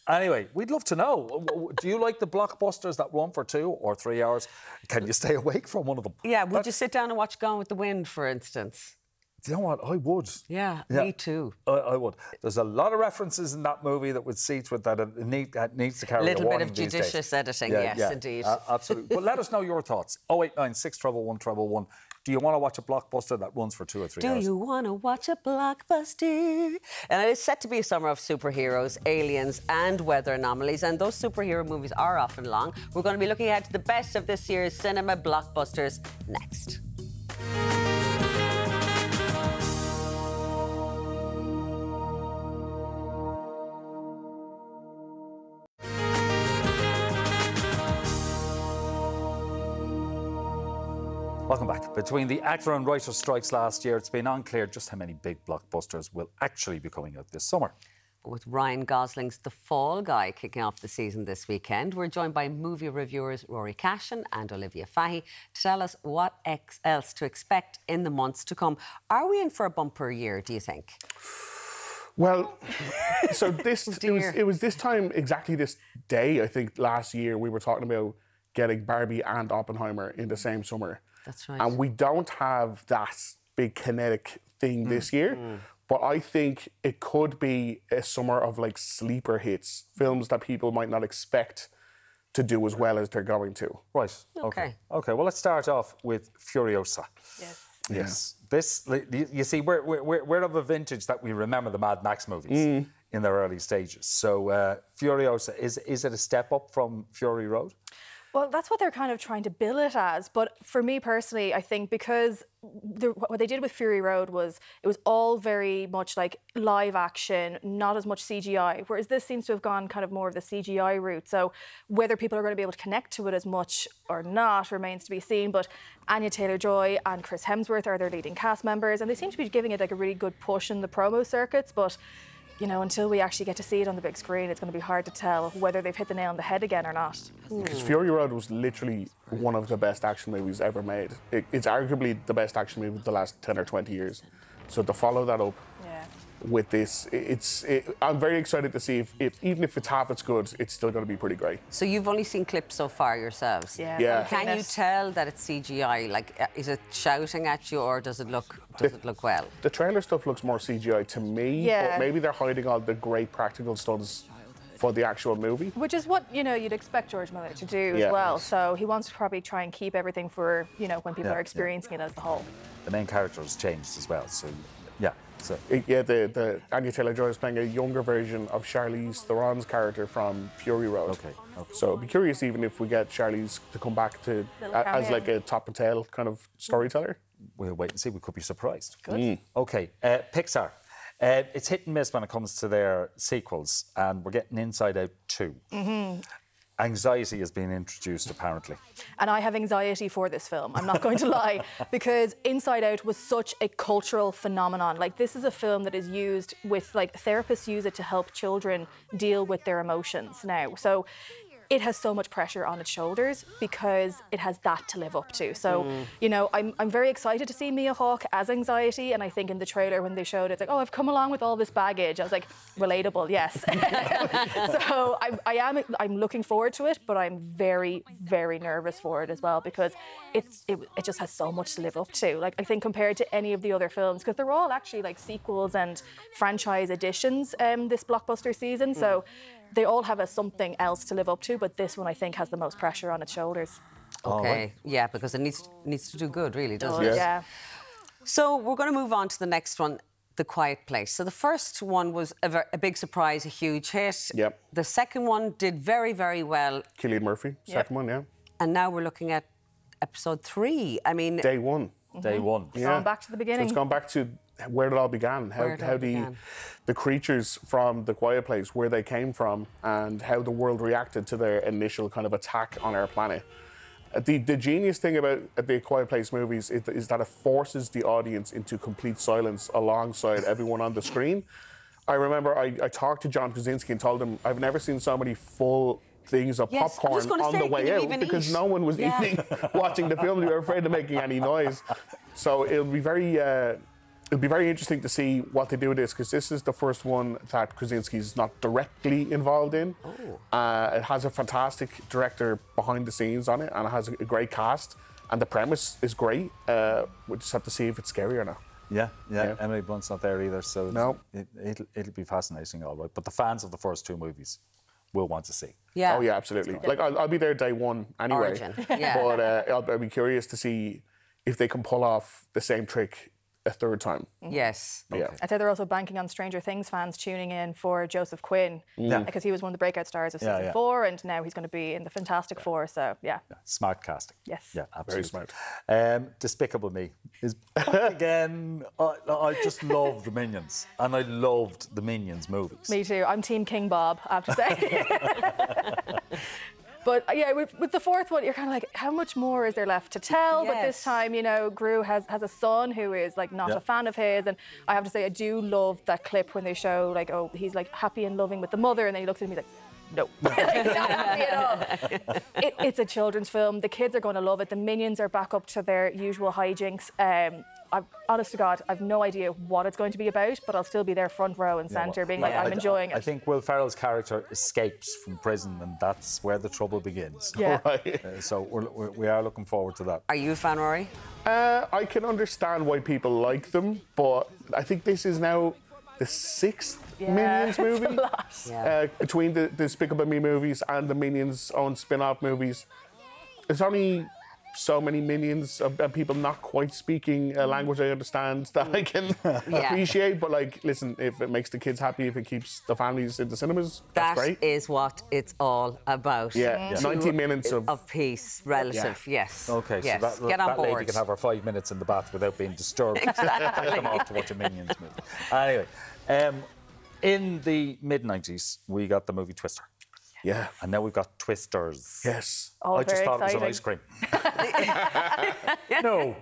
Anyway, we'd love to know. Do you like the blockbusters that run for 2 or 3 hours? Can you stay awake from one of them? Yeah, would you sit down and watch Gone with the Wind, for instance? Do you know what? I would. Yeah, me too. I would. There's a lot of references in that movie that would see to it that it needs to carry a little warning bit of judicious editing, yes, indeed. Absolutely. But let us know your thoughts. 089 611 111. Do you want to watch a blockbuster that runs for 2 or 3 hours? Do you want to watch a blockbuster? And it is set to be a summer of superheroes, aliens and weather anomalies. And those superhero movies are often long. We're going to be looking ahead to the best of this year's cinema blockbusters next. Welcome back. Between the actor and writer strikes last year, it's been unclear just how many big blockbusters will actually be coming out this summer. With Ryan Gosling's The Fall Guy kicking off the season this weekend, we're joined by movie reviewers Rory Cashin and Olivia Fahy to tell us what else to expect in the months to come. Are we in for a bumper year, do you think? Well, so it was this time, exactly this day, I think, last year, we were talking about getting Barbie and Oppenheimer in the same summer. That's right. And we don't have that big kinetic thing this year. But I think it could be a summer of like sleeper hits, films that people might not expect to do as well as they're going to. Right. Okay. Well, let's start off with Furiosa. Yes. This, you see, we're of a vintage that we remember the Mad Max movies in their early stages. So Furiosa, is it a step up from Fury Road? Well, that's what they're kind of trying to bill it as. But for me personally, I think because what they did with Fury Road was it was all very much like live action, not as much CGI, whereas this seems to have gone kind of more of the CGI route. So whether people are going to be able to connect to it as much or not remains to be seen. But Anya Taylor-Joy and Chris Hemsworth are their leading cast members, and they seem to be giving it like a really good push in the promo circuits. But you know, until we actually get to see it on the big screen, it's going to be hard to tell whether they've hit the nail on the head again or not. Because Fury Road was literally one of the best action movies ever made. It's arguably the best action movie of the last 10 or 20 years. So to follow that up with this, I'm very excited to see if even if it's half as good, it's still going to be pretty great. So you've only seen clips so far yourselves? Yeah. Can you tell that it's CGI? Like, is it shouting at you, or does it look well? The trailer stuff looks more CGI to me, but maybe they're hiding all the great practical stunts for the actual movie. Which is what, you know, you'd expect George Miller to do as well. So he wants to probably try and keep everything for, you know, when people are experiencing it as the whole. The main character has changed as well, so yeah. So the Anya Taylor-Joy is playing a younger version of Charlize Theron's character from Fury Road. Okay. So I'd be curious even if we get Charlize to come back to as like a top and tail kind of storyteller. We'll wait and see. We could be surprised. Good. Okay, Pixar. It's hit and miss when it comes to their sequels, and we're getting Inside Out 2. Anxiety has been introduced, apparently. And I have anxiety for this film, I'm not going to lie, because Inside Out was such a cultural phenomenon. Like, this is a film that is used with, like, therapists use it to help children deal with their emotions now. So it has so much pressure on its shoulders because it has that to live up to. So, you know, I'm very excited to see Mia Hawke as Anxiety, and I think in the trailer when they showed it, it's like, oh, I've come along with all this baggage. I was like, relatable, yes. So I'm looking forward to it, but I'm very, very nervous for it as well because it just has so much to live up to. Like, I think compared to any of the other films, because they're all actually like sequels and franchise additions this blockbuster season. So they all have something else to live up to, but this one I think has the most pressure on its shoulders. Okay, yeah, because it needs to do good, really, doesn't it? Yeah. So we're going to move on to the next one, The Quiet Place. So the first one was a big surprise, a huge hit. Yep. The second one did very, very well. Cillian Murphy, second one, yeah. And now we're looking at episode 3. I mean... Day one. Day one. It's gone back to the beginning. So it's gone back to where it all began, how the creatures from The Quiet Place, where they came from, and how the world reacted to their initial kind of attack on our planet. The genius thing about The Quiet Place movies is that it forces the audience into complete silence alongside everyone on the screen. I remember I talked to John Krasinski and told him I've never seen so many full things of popcorn on the way out because no one was eating watching the film. They were afraid of making any noise. So it'll be very interesting to see what they do with this, because this is the first one that Krasinski's not directly involved in. It has a fantastic director behind the scenes on it, and it has a great cast, and the premise is great. We just have to see if it's scary or not. Yeah. Emily Blunt's not there either, so no. It'll be fascinating, all right. But the fans of the first two movies will want to see. Yeah. Oh yeah, absolutely. Like I'll be there day one anyway. Origin. Yeah. But I'll be curious to see if they can pull off the same trick a third time. Yes. Yeah. I'd say they're also banking on Stranger Things fans tuning in for Joseph Quinn, because he was one of the breakout stars of season 4, and now he's going to be in the Fantastic Four. So Smart casting. Yes. Yeah, absolutely. Very smart. Despicable Me is back again. I just love the Minions, and I loved the Minions movies. Me too. I'm Team King Bob, I have to say. But yeah, with the fourth one, you're kind of like, how much more is there left to tell? Yes. But this time, you know, Gru has a son who is like not a fan of his, and I have to say, I do love that clip when they show like, oh, he's like happy and loving with the mother, and then he looks at me like, no, like, not happy at all. It's a children's film. The kids are going to love it. The Minions are back up to their usual hijinks. Honest to God, I've no idea what it's going to be about, but I'll still be there front row and centre, being like, I'm enjoying it. I think Will Ferrell's character escapes from prison, and that's where the trouble begins. Yeah. So we are looking forward to that. Are you a fan, Rory? I can understand why people like them, but I think this is now the 6th Minions movie. It's a lot. Between the Despicable Me movies and the Minions' own spin-off movies. It's only so many Minions and people not quite speaking a language I understand that I can appreciate. But like, listen, if it makes the kids happy, if it keeps the families in the cinemas, that's great. That is what it's all about. Yeah, 90 minutes of peace, relative, yes. Okay, yes. so Get on that board. lady can have her 5 minutes in the bath without being disturbed. Exactly. Come off to watch a Minions movie. Anyway, in the mid-90s, we got the movie Twister. Yeah. And now we've got Twisters. Yes. I just thought it was an ice cream. No.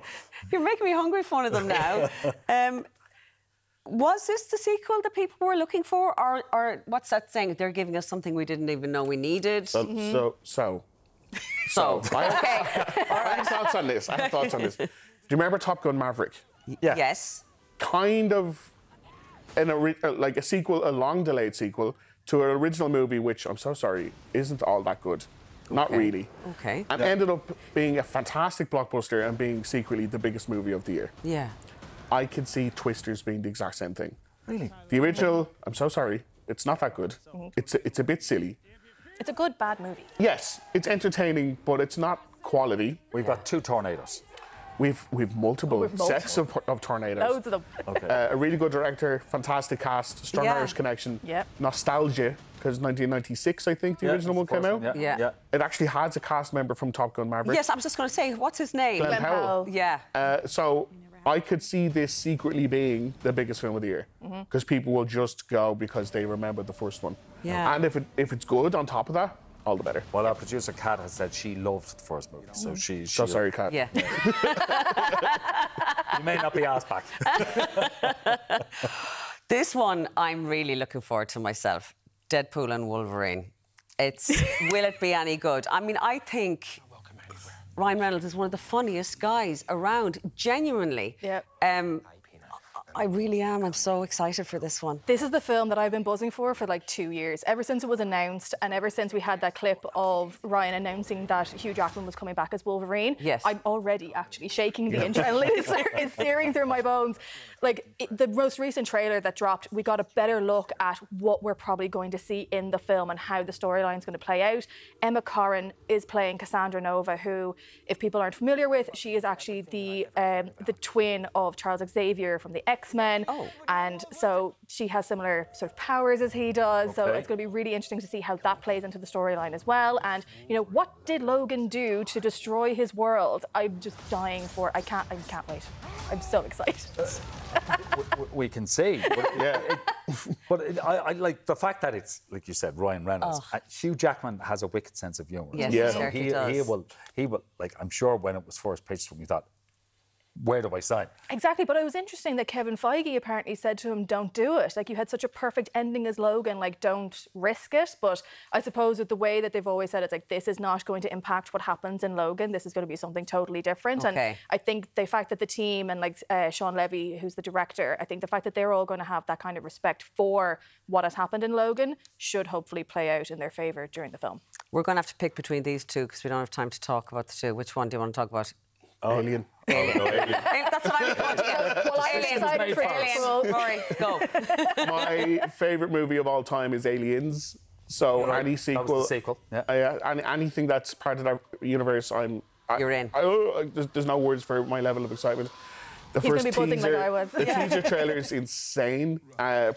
You're making me hungry for one of them now. Was this the sequel that people were looking for? Or what's that saying? They're giving us something we didn't even know we needed? So. I have thoughts on this. Do you remember Top Gun Maverick? Yeah. Yes. Kind of like a sequel, a long-delayed sequel to an original movie, which I'm so sorry, isn't all that good. Not really. Okay. And ended up being a fantastic blockbuster and being secretly the biggest movie of the year. Yeah. I could see Twisters being the exact same thing. Really? The original, I'm so sorry, it's not that good. It's a bit silly. It's a good, bad movie. Yes, it's entertaining, but it's not quality. We've got 2 tornadoes. We've multiple sets of tornadoes. Loads of them. Okay. A really good director, fantastic cast, strong Irish connection, nostalgia, because 1996, I think, the original one came out. Yeah. It actually has a cast member from Top Gun Maverick. Yes, I was just going to say, what's his name? Glenn Powell. Yeah. So I could see this secretly being the biggest film of the year, because people will just go because they remember the first one. Yeah. And if it's good on top of that, all the better. Well, our producer Kat has said she loved the first movie, so she. So sorry, Kat. Yeah. You may not be asked back. This one I'm really looking forward to myself. Deadpool and Wolverine. Will it be any good? I mean, I think Ryan Reynolds is one of the funniest guys around, genuinely. Yeah. I really am. I'm so excited for this one. This is the film that I've been buzzing for like 2 years, ever since it was announced and ever since we had that clip of Ryan announcing that Hugh Jackman was coming back as Wolverine. Yes. I'm already actually shaking. The adrenaline is searing through my bones. Like, the most recent trailer that dropped, we got a better look at what we're probably going to see in the film and how the storyline's going to play out. Emma Corrin is playing Cassandra Nova, who, if people aren't familiar with, she is actually the twin of Charles Xavier from the X-Men. Oh. And so she has similar sort of powers as he does. So it's going to be really interesting to see how that plays into the storyline as well. And, you know, what did Logan do to destroy his world? I'm just dying for it. I can't wait. I'm so excited. We can see. But, I like the fact that it's, like you said, Ryan Reynolds. Hugh Jackman has a wicked sense of humour. Yes, So he does. he will, like, I'm sure when it was first pitched to him, he thought, where do I sign? Exactly, but it was interesting that Kevin Feige apparently said to him, don't do it. Like, you had such a perfect ending as Logan, like, don't risk it. But I suppose with the way that they've always said, it's like, this is not going to impact what happens in Logan. This is going to be something totally different. Okay. And I think the fact that the team and, like, Sean Levy, who's the director, I think the fact that they're all going to have that kind of respect for what has happened in Logan should hopefully play out in their favour during the film. We're going to have to pick between these two because we don't have time to talk about the two. Which one do you want to talk about? Alien. That's what I was going to get. Well, I'm excited for Deadpool. Rory, go. My favourite movie of all time is Aliens. So any sequel, That was the sequel. Yeah. Anything that's part of that universe, You're in. There's no words for my level of excitement. The He's first gonna be buzzing teaser, like I was. the teaser trailer is insane.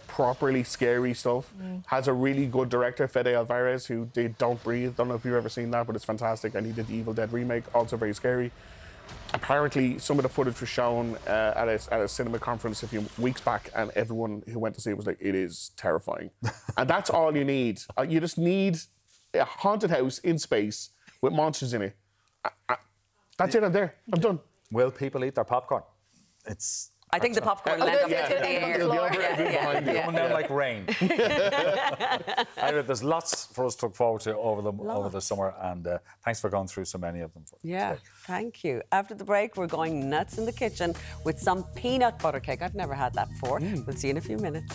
Properly scary stuff. Has a really good director, Fede Alvarez, who did Don't Breathe. Don't know if you've ever seen that, but it's fantastic. And he did the Evil Dead remake, also very scary. Apparently, some of the footage was shown at a cinema conference a few weeks back, and everyone who went to see it was like, it is terrifying. And that's all you need. You just need a haunted house in space with monsters in it. That's it, I'm there. I'm done. Will people eat their popcorn? I think the popcorn will end up into the air. It'll be over behind you. Coming down like rain. Anyway, there's lots for us to look forward to over the summer, and thanks for going through so many of them. Today. Thank you. After the break, we're going nuts in the kitchen with some peanut butter cake. I've never had that before. We'll see you in a few minutes.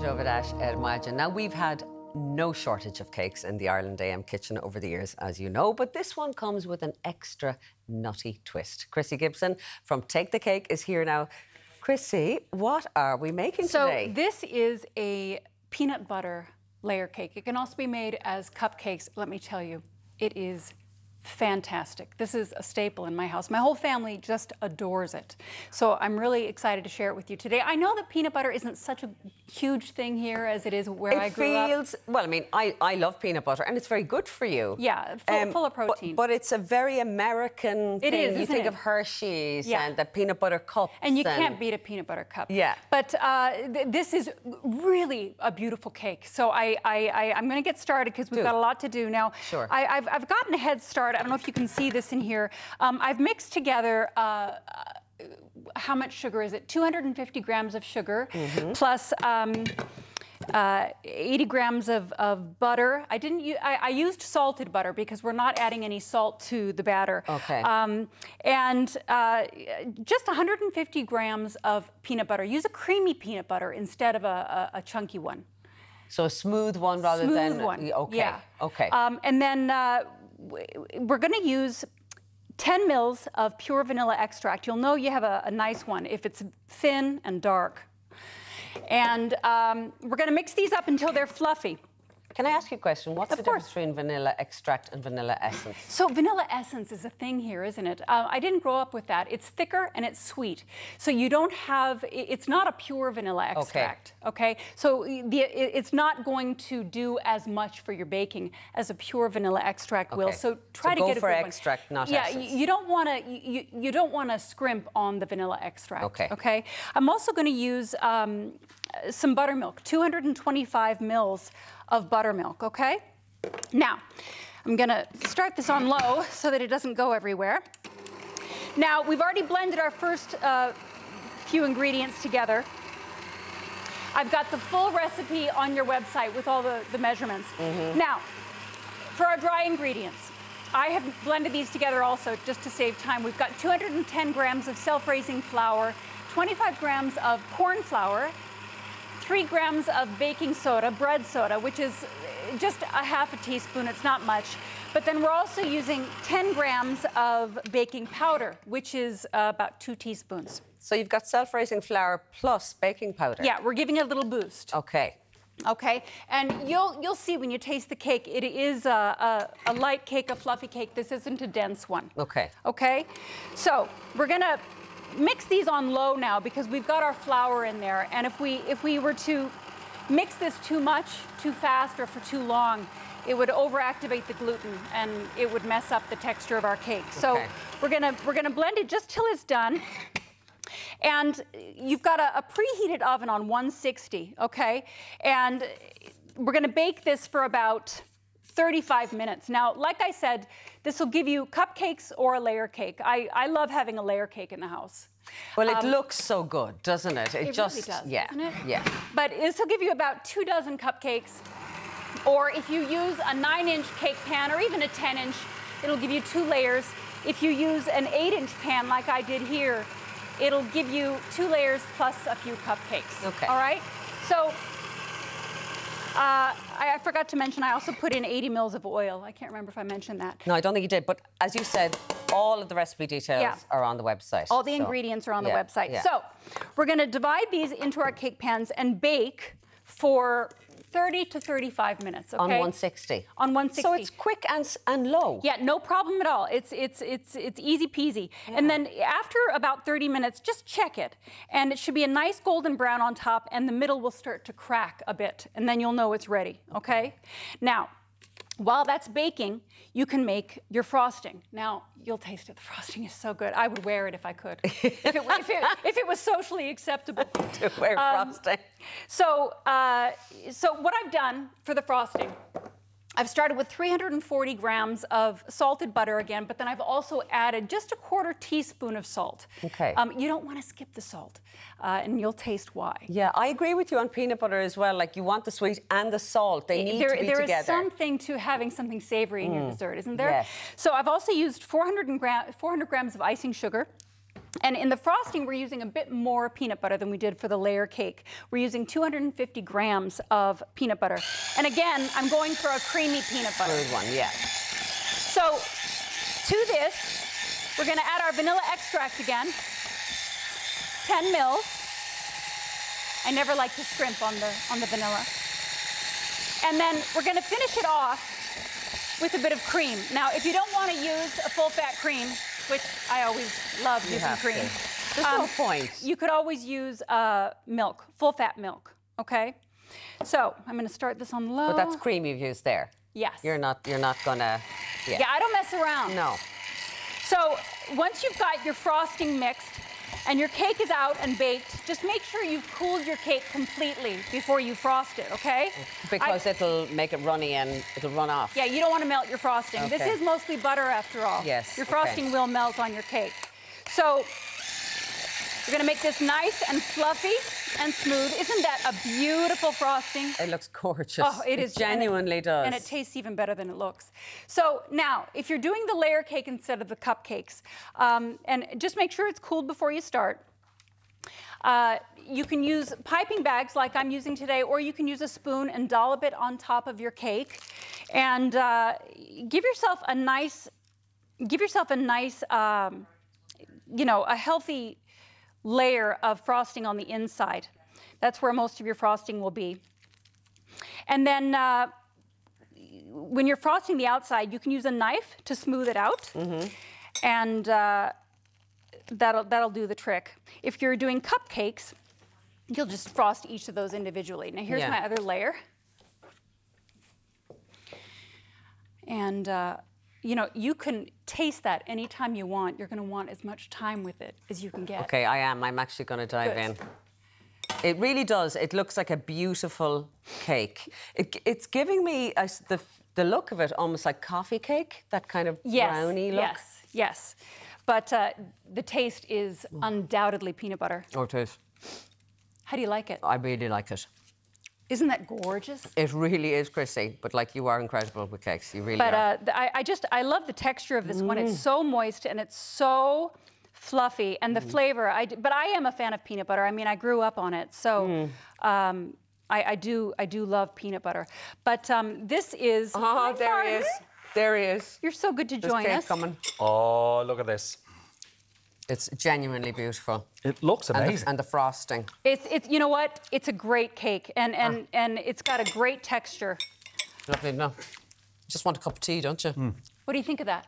Over that, imagine. Now, we've had no shortage of cakes in the Ireland AM kitchen over the years, as you know, but this one comes with an extra nutty twist. Chrissy Gibson from Take the Cake is here now. Chrissy, what are we making today? So this is a peanut butter layer cake. It can also be made as cupcakes. Let me tell you, it is fantastic. This is a staple in my house. My whole family just adores it. So I'm really excited to share it with you today. I know that peanut butter isn't such a huge thing here as it is where I grew up. Well, I mean, I love peanut butter and it's very good for you. Yeah, full of protein. But it's a very American thing. It is, You isn't think it? of Hershey's Yeah. and the peanut butter cups. And you can't beat a peanut butter cup. Yeah. But this is really a beautiful cake. So I'm going to get started because we've got a lot to do now. Sure. I've gotten a head start. I don't know if you can see this in here. I've mixed together how much sugar is it? 250 grams of sugar plus 80 grams of butter. I used salted butter because we're not adding any salt to the batter. Okay. And just 150 grams of peanut butter. Use a creamy peanut butter instead of a chunky one. So a smooth one rather than... Smooth one. Okay. Yeah. Okay. And then we're going to use 10 mils of pure vanilla extract. You'll know you have a nice one if it's thin and dark. And we're going to mix these up until they're fluffy. Can I ask you a question? What's the difference between vanilla extract and vanilla essence? So vanilla essence is a thing here, isn't it? I didn't grow up with that. It's thicker and it's sweet. So you don't have, it's not a pure vanilla extract, okay? So it's not going to do as much for your baking as a pure vanilla extract will. So try to get a good one. Go for extract, not essence. Yeah, you don't want to scrimp on the vanilla extract, okay? Okay. I'm also going to use some buttermilk, 225 mils of buttermilk, okay? Now, I'm gonna start this on low so that it doesn't go everywhere. Now, we've already blended our first few ingredients together. I've got the full recipe on your website with all the measurements. Now, for our dry ingredients, I have blended these together also just to save time. We've got 210 grams of self-raising flour, 25 grams of corn flour, 3 grams of baking soda, bread soda, which is just a half a teaspoon, it's not much. But then we're also using 10 grams of baking powder, which is about 2 teaspoons. So you've got self-raising flour plus baking powder? Yeah, we're giving it a little boost. Okay. Okay, and you'll see when you taste the cake, it is a light cake, a fluffy cake. This isn't a dense one. Okay. Okay, so we're gonna mix these on low now because we've got our flour in there, and if we were to mix this too much, too fast, or for too long, it would overactivate the gluten and it would mess up the texture of our cake. So we're gonna blend it just till it's done. And you've got a preheated oven on 160, okay? And we're gonna bake this for about 35 minutes. Now, like I said, this will give you cupcakes or a layer cake. I love having a layer cake in the house. Well, it looks so good, doesn't it? It just really does, yeah, doesn't it? yeah. But this will give you about 2 dozen cupcakes. Or if you use a 9-inch cake pan or even a 10-inch, it'll give you 2 layers. If you use an 8-inch pan like I did here, it'll give you 2 layers plus a few cupcakes. Okay. All right? So I forgot to mention, I also put in 80 mils of oil. I can't remember if I mentioned that. No, I don't think you did. But as you said, all of the recipe details are on the website. All the ingredients are on the website. Yeah. So we're going to divide these into our cake pans and bake for 30 to 35 minutes, okay? On 160. On 160. So it's quick and low. Yeah, no problem at all. It's easy peasy. Yeah. And then after about 30 minutes, just check it. And it should be a nice golden brown on top, and the middle will start to crack a bit, and then you'll know it's ready, okay? Now, while that's baking, you can make your frosting. Now, you'll taste it. The frosting is so good. I would wear it if I could. if it was socially acceptable. To wear frosting. So what I've done for the frosting, I've started with 340 grams of salted butter again, but then I've also added just a 1/4 teaspoon of salt. Okay. You don't want to skip the salt, and you'll taste why. Yeah, I agree with you on peanut butter as well. Like, you want the sweet and the salt. They need to be together. There is something to having something savory in your dessert, isn't there? Yes. So I've also used 400 grams of icing sugar. And in the frosting, we're using a bit more peanut butter than we did for the layer cake. We're using 250 grams of peanut butter. And again, I'm going for a creamy peanut butter. Good one, yeah. So to this, we're going to add our vanilla extract again, 10 mils. I never like to scrimp on the vanilla. And then we're going to finish it off with a bit of cream. Now, if you don't want to use a full-fat cream, which I always love using cream. There's no point. You could always use milk, full-fat milk, okay? So I'm going to start this on low. But that's cream you've used there. Yes. You're not gonna. Yeah, I don't mess around. No. So once you've got your frosting mixed and your cake is out and baked, just make sure you've cooled your cake completely before you frost it, okay? Because it'll make it runny and it'll run off. Yeah, you don't want to melt your frosting. Okay. This is mostly butter after all. Yes. Your frosting will melt on your cake. So we're going to make this nice and fluffy and smooth. Isn't that a beautiful frosting? It looks gorgeous. Oh, it is. Genuinely does. And it tastes even better than it looks. So now, if you're doing the layer cake instead of the cupcakes, and just make sure it's cooled before you start. You can use piping bags like I'm using today, or you can use a spoon and dollop it on top of your cake, and give yourself a nice, you know, a healthy layer of frosting on the inside. That's where most of your frosting will be. And then when you're frosting the outside, you can use a knife to smooth it out, and that'll do the trick. If you're doing cupcakes, you'll just frost each of those individually. Now here's my other layer. And you know, you can taste that anytime you want. You're going to want as much time with it as you can get. Okay, I am. I'm actually going to dive in. It really does. It looks like a beautiful cake. It's giving me the look of it almost like coffee cake, that kind of brownie look. Yes. But the taste is undoubtedly peanut butter. Oh, it is. How do you like it? I really like it. Isn't that gorgeous? It really is, Chrissy. But like, you are incredible with cakes. You really are. But I love the texture of this one. It's so moist and it's so fluffy, and the flavor. But I am a fan of peanut butter. I mean, I grew up on it, so I do love peanut butter. But this is. Oh, there he is. There he is. You're so good to join us. Coming. Oh, look at this. It's genuinely beautiful. It looks amazing. And the frosting. It's you know what? It's a great cake, and it's got a great texture. Lovely, no. Just want a cup of tea, don't you? What do you think of that?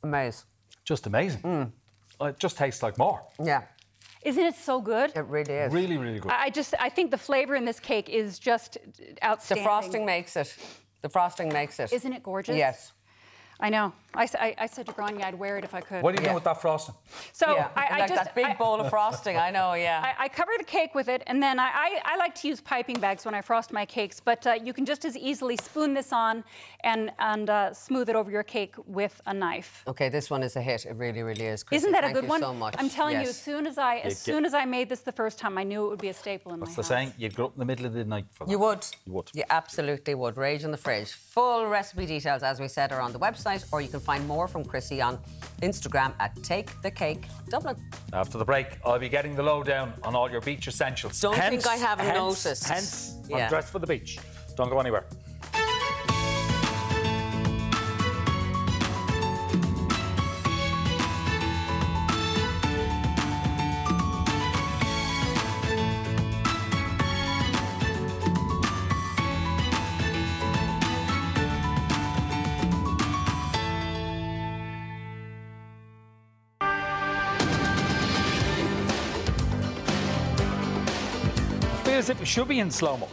Amazing. Just amazing. It just tastes like more. Yeah. Isn't it so good? It really is. Really, really good. I think the flavor in this cake is just outstanding. The frosting makes it. The frosting makes it. Isn't it gorgeous? Yes. I know. I said to Gráinne I'd wear it if I could. What do you do with that frosting? So I like that big bowl of frosting. I know, yeah. I cover the cake with it, and then I like to use piping bags when I frost my cakes, but you can just as easily spoon this on and smooth it over your cake with a knife. Okay, this one is a hit. It really, really is. Chrissy, isn't that thank a good one? So much. I'm telling you, as soon as I made this the first time, I knew it would be a staple in my house. What's the saying? You'd go up in the middle of the night for that. You would. You would. You absolutely would. Rage in the fridge. Full recipe details, as we said, are on the website, or you can find more from Chrissy on Instagram at Take the Cake Dublin. After the break, I'll be getting the lowdown on all your beach essentials. Don't think I haven't noticed. Hence, I'm dressed for the beach. Don't go anywhere. As if we should be in slow-mo.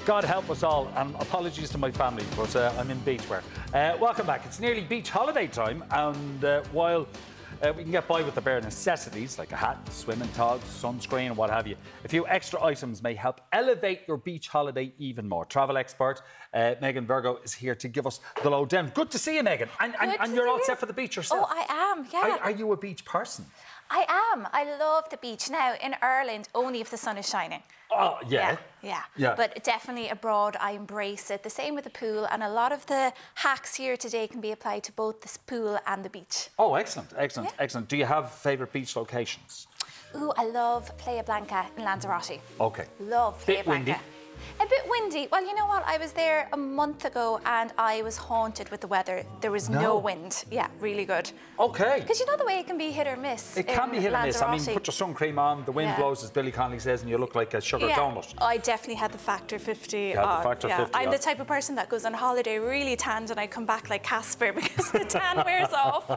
God help us all, and apologies to my family, but I'm in beachwear. Welcome back. It's nearly beach holiday time, and while we can get by with the bare necessities like a hat, swimming togs, sunscreen, and what have you, a few extra items may help elevate your beach holiday even more. Travel expert Megan Virgo is here to give us the lowdown. Good to see you, Megan. And you're all set for the beach yourself. Oh, I am, yeah. Are you a beach person? I am. I love the beach. Now, in Ireland, only if the sun is shining. Oh, yeah. Yeah. But definitely abroad, I embrace it. The same with the pool, and a lot of the hacks here today can be applied to both the pool and the beach. Oh, excellent. Do you have favourite beach locations? Ooh, I love Playa Blanca in Lanzarote. Okay. Love Playa Blanca. Windy. A bit windy. Well, you know what? I was there a month ago and I was haunted with the weather. There was no wind. Yeah, really good. Okay. Because you know the way it can be hit or miss. It can be hit or miss. I mean, put your sun cream on, the wind blows, as Billy Connolly says, and you look like a sugar donut. I definitely had the factor 50 on. The factor 50 I'm the type of person that goes on holiday really tanned and I come back like Casper because the tan wears off.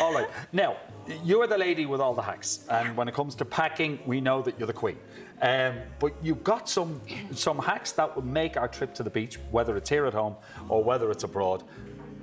All right. Now, you're the lady with all the hacks, and when it comes to packing, we know that you're the queen. But you've got some hacks that will make our trip to the beach, whether it's here at home or whether it's abroad,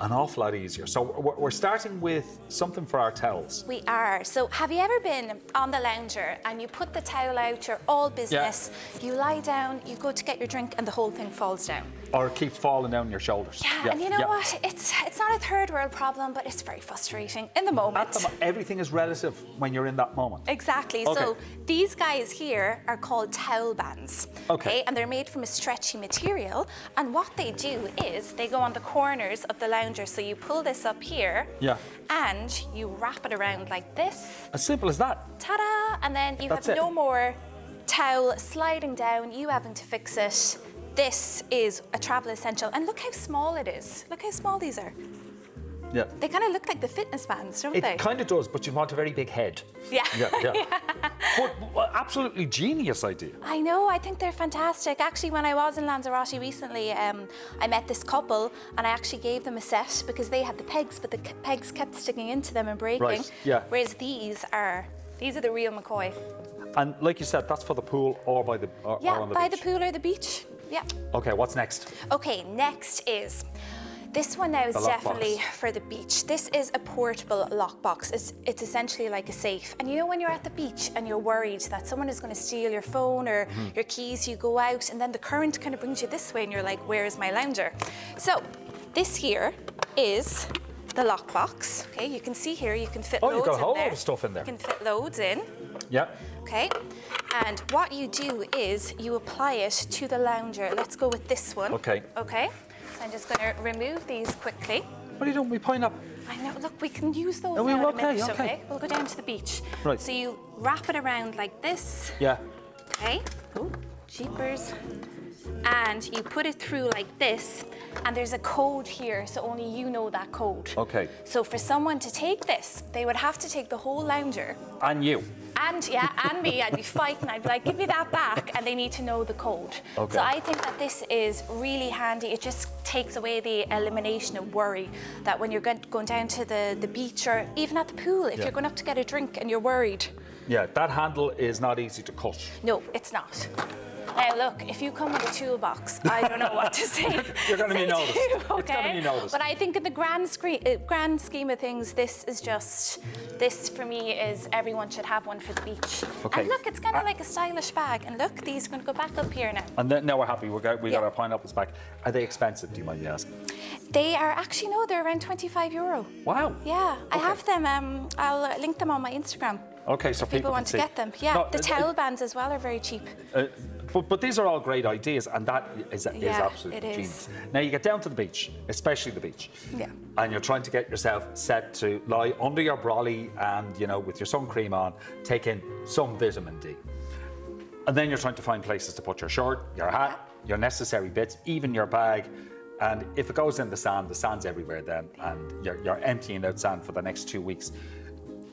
an awful lot easier. So we're starting with something for our towels. We are. So have you ever been on the lounger and you put the towel out, you're all business, you lie down, you go to get your drink and the whole thing falls down? Or it keeps falling down your shoulders. Yeah, and you know what? It's not a third world problem, but it's very frustrating in the moment. Everything is relative when you're in that moment. Exactly. Okay. So these guys here are called towel bands. Okay. And they're made from a stretchy material. And what they do is they go on the corners of the lounger. So you pull this up here. Yeah. And you wrap it around like this. As simple as that. Ta-da! And then you have no more towel sliding down, you having to fix it. This is a travel essential. And look how small it is. Look how small these are. Yeah. They kind of look like the fitness bands, don't they? It kind of does, but you want a very big head. Yeah. But absolutely genius idea. I know, I think they're fantastic. Actually, when I was in Lanzarote recently, I met this couple and I actually gave them a set because they had the pegs, but the pegs kept sticking into them and breaking. Right, yeah. Whereas these are the real McCoy. And like you said, that's for the pool or by the or on the by beach. the pool or the beach. Yeah. Okay, what's next? Okay, next is this one now is definitely for the beach. This is a portable lockbox. It's essentially like a safe. And you know when you're at the beach and you're worried that someone is going to steal your phone or your keys, you go out and then the current kind of brings you this way and you're like, where is my lounger? So this here is the lockbox. Okay, you can see here you can fit loads in there. Oh, you've got a whole lot of stuff in there. You can fit loads in. Yeah. Okay, and what you do is you apply it to the lounger. Let's go with this one. Okay. Okay, so I'm just going to remove these quickly. What are you doing? We pineapple. I know, look, we can use those now in a minute, okay. We'll go down to the beach. Right. So you wrap it around like this. Yeah. Okay, oh, jeepers. And you put it through like this, and there's a code here, so only you know that code. Okay. So for someone to take this, they would have to take the whole lounger. And you. And me, I'd be fighting, I'd be like, give me that back, and they need to know the code. Okay. So I think that this is really handy. It just takes away the elimination of worry that when you're going down to the beach or even at the pool, if you're going up to get a drink and you're worried. Yeah, that handle is not easy to cut. No, it's not. Now look, if you come with a toolbox, I don't know what to say. You're going to be noticed. Okay? It's going to be noticed. But I think in the grand scheme of things, this for me is everyone should have one for the beach. Okay. And look, it's kind of like a stylish bag. And look, these are going to go back up here now. And then, now we're happy. We got our pineapples back. Are they expensive? Do you mind me asking? They are actually they're around €25. Wow. Yeah, I have them. I'll link them on my Instagram. Okay, so if people want to get them. Yeah, no, the towel bands as well are very cheap. But these are all great ideas, and that is absolutely genius. Now you get down to the beach, especially the beach, and you're trying to get yourself set to lie under your brolly and, with your sun cream on, take in some vitamin D. And then you're trying to find places to put your shirt, your hat, your necessary bits, even your bag. And if it goes in the sand's everywhere then, and you're emptying out sand for the next 2 weeks.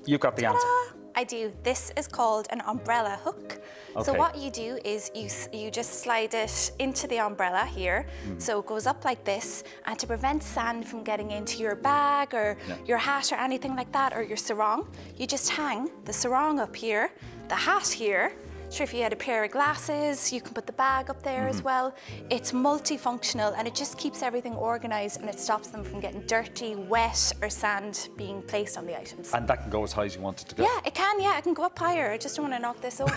You've got the answer. I do. This is called an umbrella hook. Okay. So what you do is you just slide it into the umbrella here. So it goes up like this, and to prevent sand from getting into your bag or your hat or anything like that, or your sarong, you just hang the sarong up here, the hat here. Sure, if you had a pair of glasses, you can put the bag up there as well. It's multifunctional and it just keeps everything organised and it stops them from getting dirty, wet or sand being placed on the items. And that can go as high as you want it to go? Yeah, it can, it can go up higher. I just don't want to knock this over,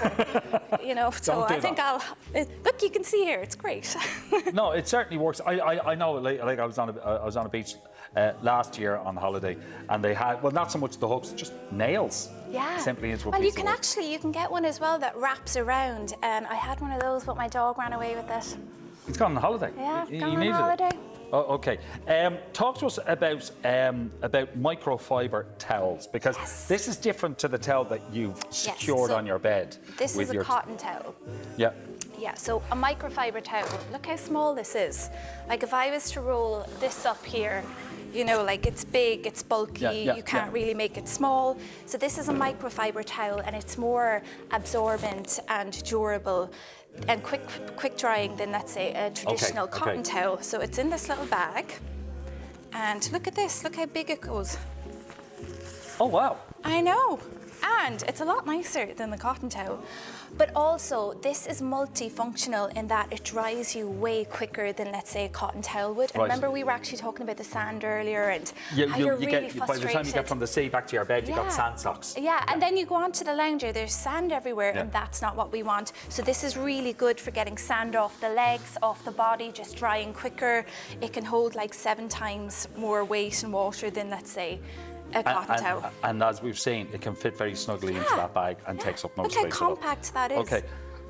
so I think look, you can see here, it's great. No, it certainly works. I know, like I was on a beach last year on holiday, and they had, well, not so much the hooks, just nails. Yeah. Simply into a well, piece you can get one as well that wraps around, and I had one of those, but my dog ran away with it. It's gone on holiday. Yeah, it's gone on holiday. Oh, okay. Talk to us about microfiber towels, because this is different to the towel that you've secured on your bed. This is a cotton towel. Yeah. Yeah, so a microfiber towel. Look how small this is. Like if I was to roll this up here, you know, like it's big, it's bulky, you can't really make it small. So this is a microfiber towel and it's more absorbent and durable and quick drying than, let's say, a traditional cotton towel. So it's in this little bag. And look at this, look how big it goes. Oh, wow. I know. And it's a lot nicer than the cotton towel. But also, this is multifunctional in that it dries you way quicker than, let's say, a cotton towel would. And remember, we were actually talking about the sand earlier and how you're really frustrated. By the time you get from the sea back to your bed, you've got sand socks. Yeah, and then you go onto the lounger, there's sand everywhere, and that's not what we want. So this is really good for getting sand off the legs, off the body, just drying quicker. It can hold like 7 times more weight and water than, let's say, a cotton towel. And as we've seen, it can fit very snugly into that bag and takes up no space. Look how compact that is. Okay.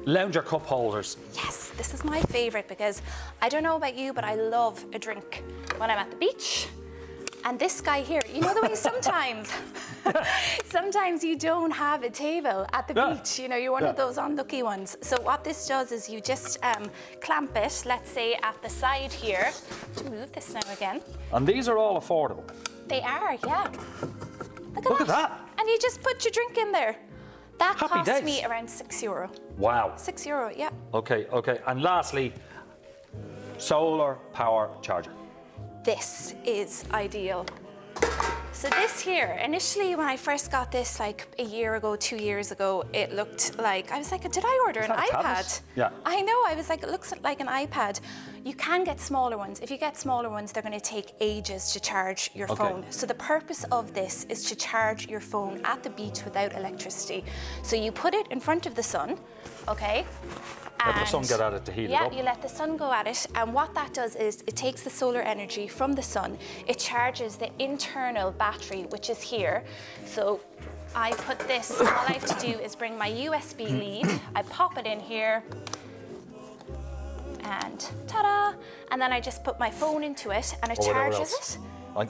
Lounger cup holders. Yes, this is my favourite because I don't know about you, but I love a drink when I'm at the beach. And this guy here, you know the way sometimes you don't have a table at the beach, you know, you're one of those unlucky ones. So what this does is you just clamp it, let's say at the side here, to move this now again. And these are all affordable. They are, yeah. Look at that. And you just put your drink in there. That cost me around €6. Wow. €6, yeah. Okay. And lastly, solar power charger. This is ideal. So this here, initially when I first got this like a year ago, 2 years ago, it looked like, I was like, did I order an iPad? Yeah. I know, I was like, it looks like an iPad. You can get smaller ones. If you get smaller ones, they're going to take ages to charge your phone. So the purpose of this is to charge your phone at the beach without electricity. So you put it in front of the sun, okay? Let the sun get at it to heat it up. Yeah, you let the sun go at it, and what that does is it takes the solar energy from the sun, it charges the internal battery, which is here. So I put this, all I have to do is bring my USB lead, I pop it in here, and ta-da! And then I just put my phone into it, and it charges it.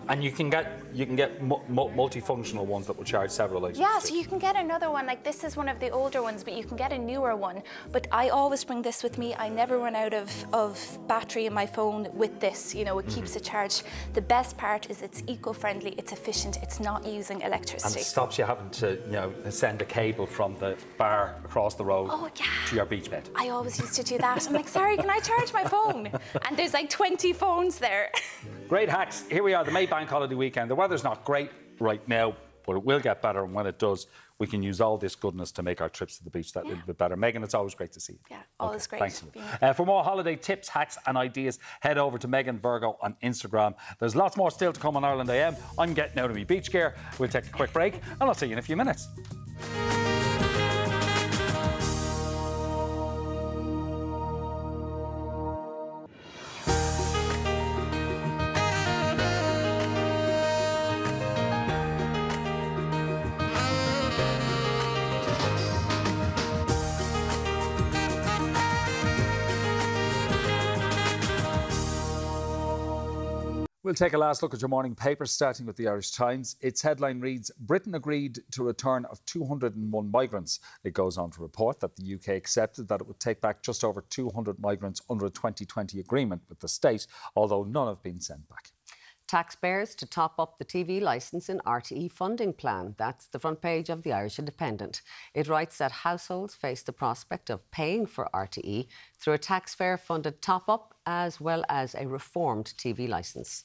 And you can get multifunctional ones that will charge several items. Yeah, so you can get another one, like this is one of the older ones, but you can get a newer one. But I always bring this with me. I never run out of battery in my phone with this, you know, it keeps it charged. The best part is it's eco-friendly, it's efficient, it's not using electricity. And it stops you having to, you know, send a cable from the bar across the road to your beach bed. I always used to do that. I'm like, sorry, can I charge my phone? And there's like 20 phones there. Great hacks. Here we are, the May Bank Holiday weekend. The weather's not great right now, but it will get better. And when it does, we can use all this goodness to make our trips to the beach that little bit better. Megan, it's always great to see you. Yeah, always great. Thanks. For more holiday tips, hacks and ideas, head over to Megan Virgo on Instagram. There's lots more still to come on Ireland AM. I'm getting out of my beach gear. We'll take a quick break and I'll see you in a few minutes. We'll take a last look at your morning papers, starting with the Irish Times. Its headline reads, Britain agreed to return of 201 migrants. It goes on to report that the UK accepted that it would take back just over 200 migrants under a 2020 agreement with the state, although none have been sent back. Taxpayers to top up the TV licence in RTE funding plan. That's the front page of the Irish Independent. It writes that households face the prospect of paying for RTE through a taxpayer-funded top-up as well as a reformed TV licence.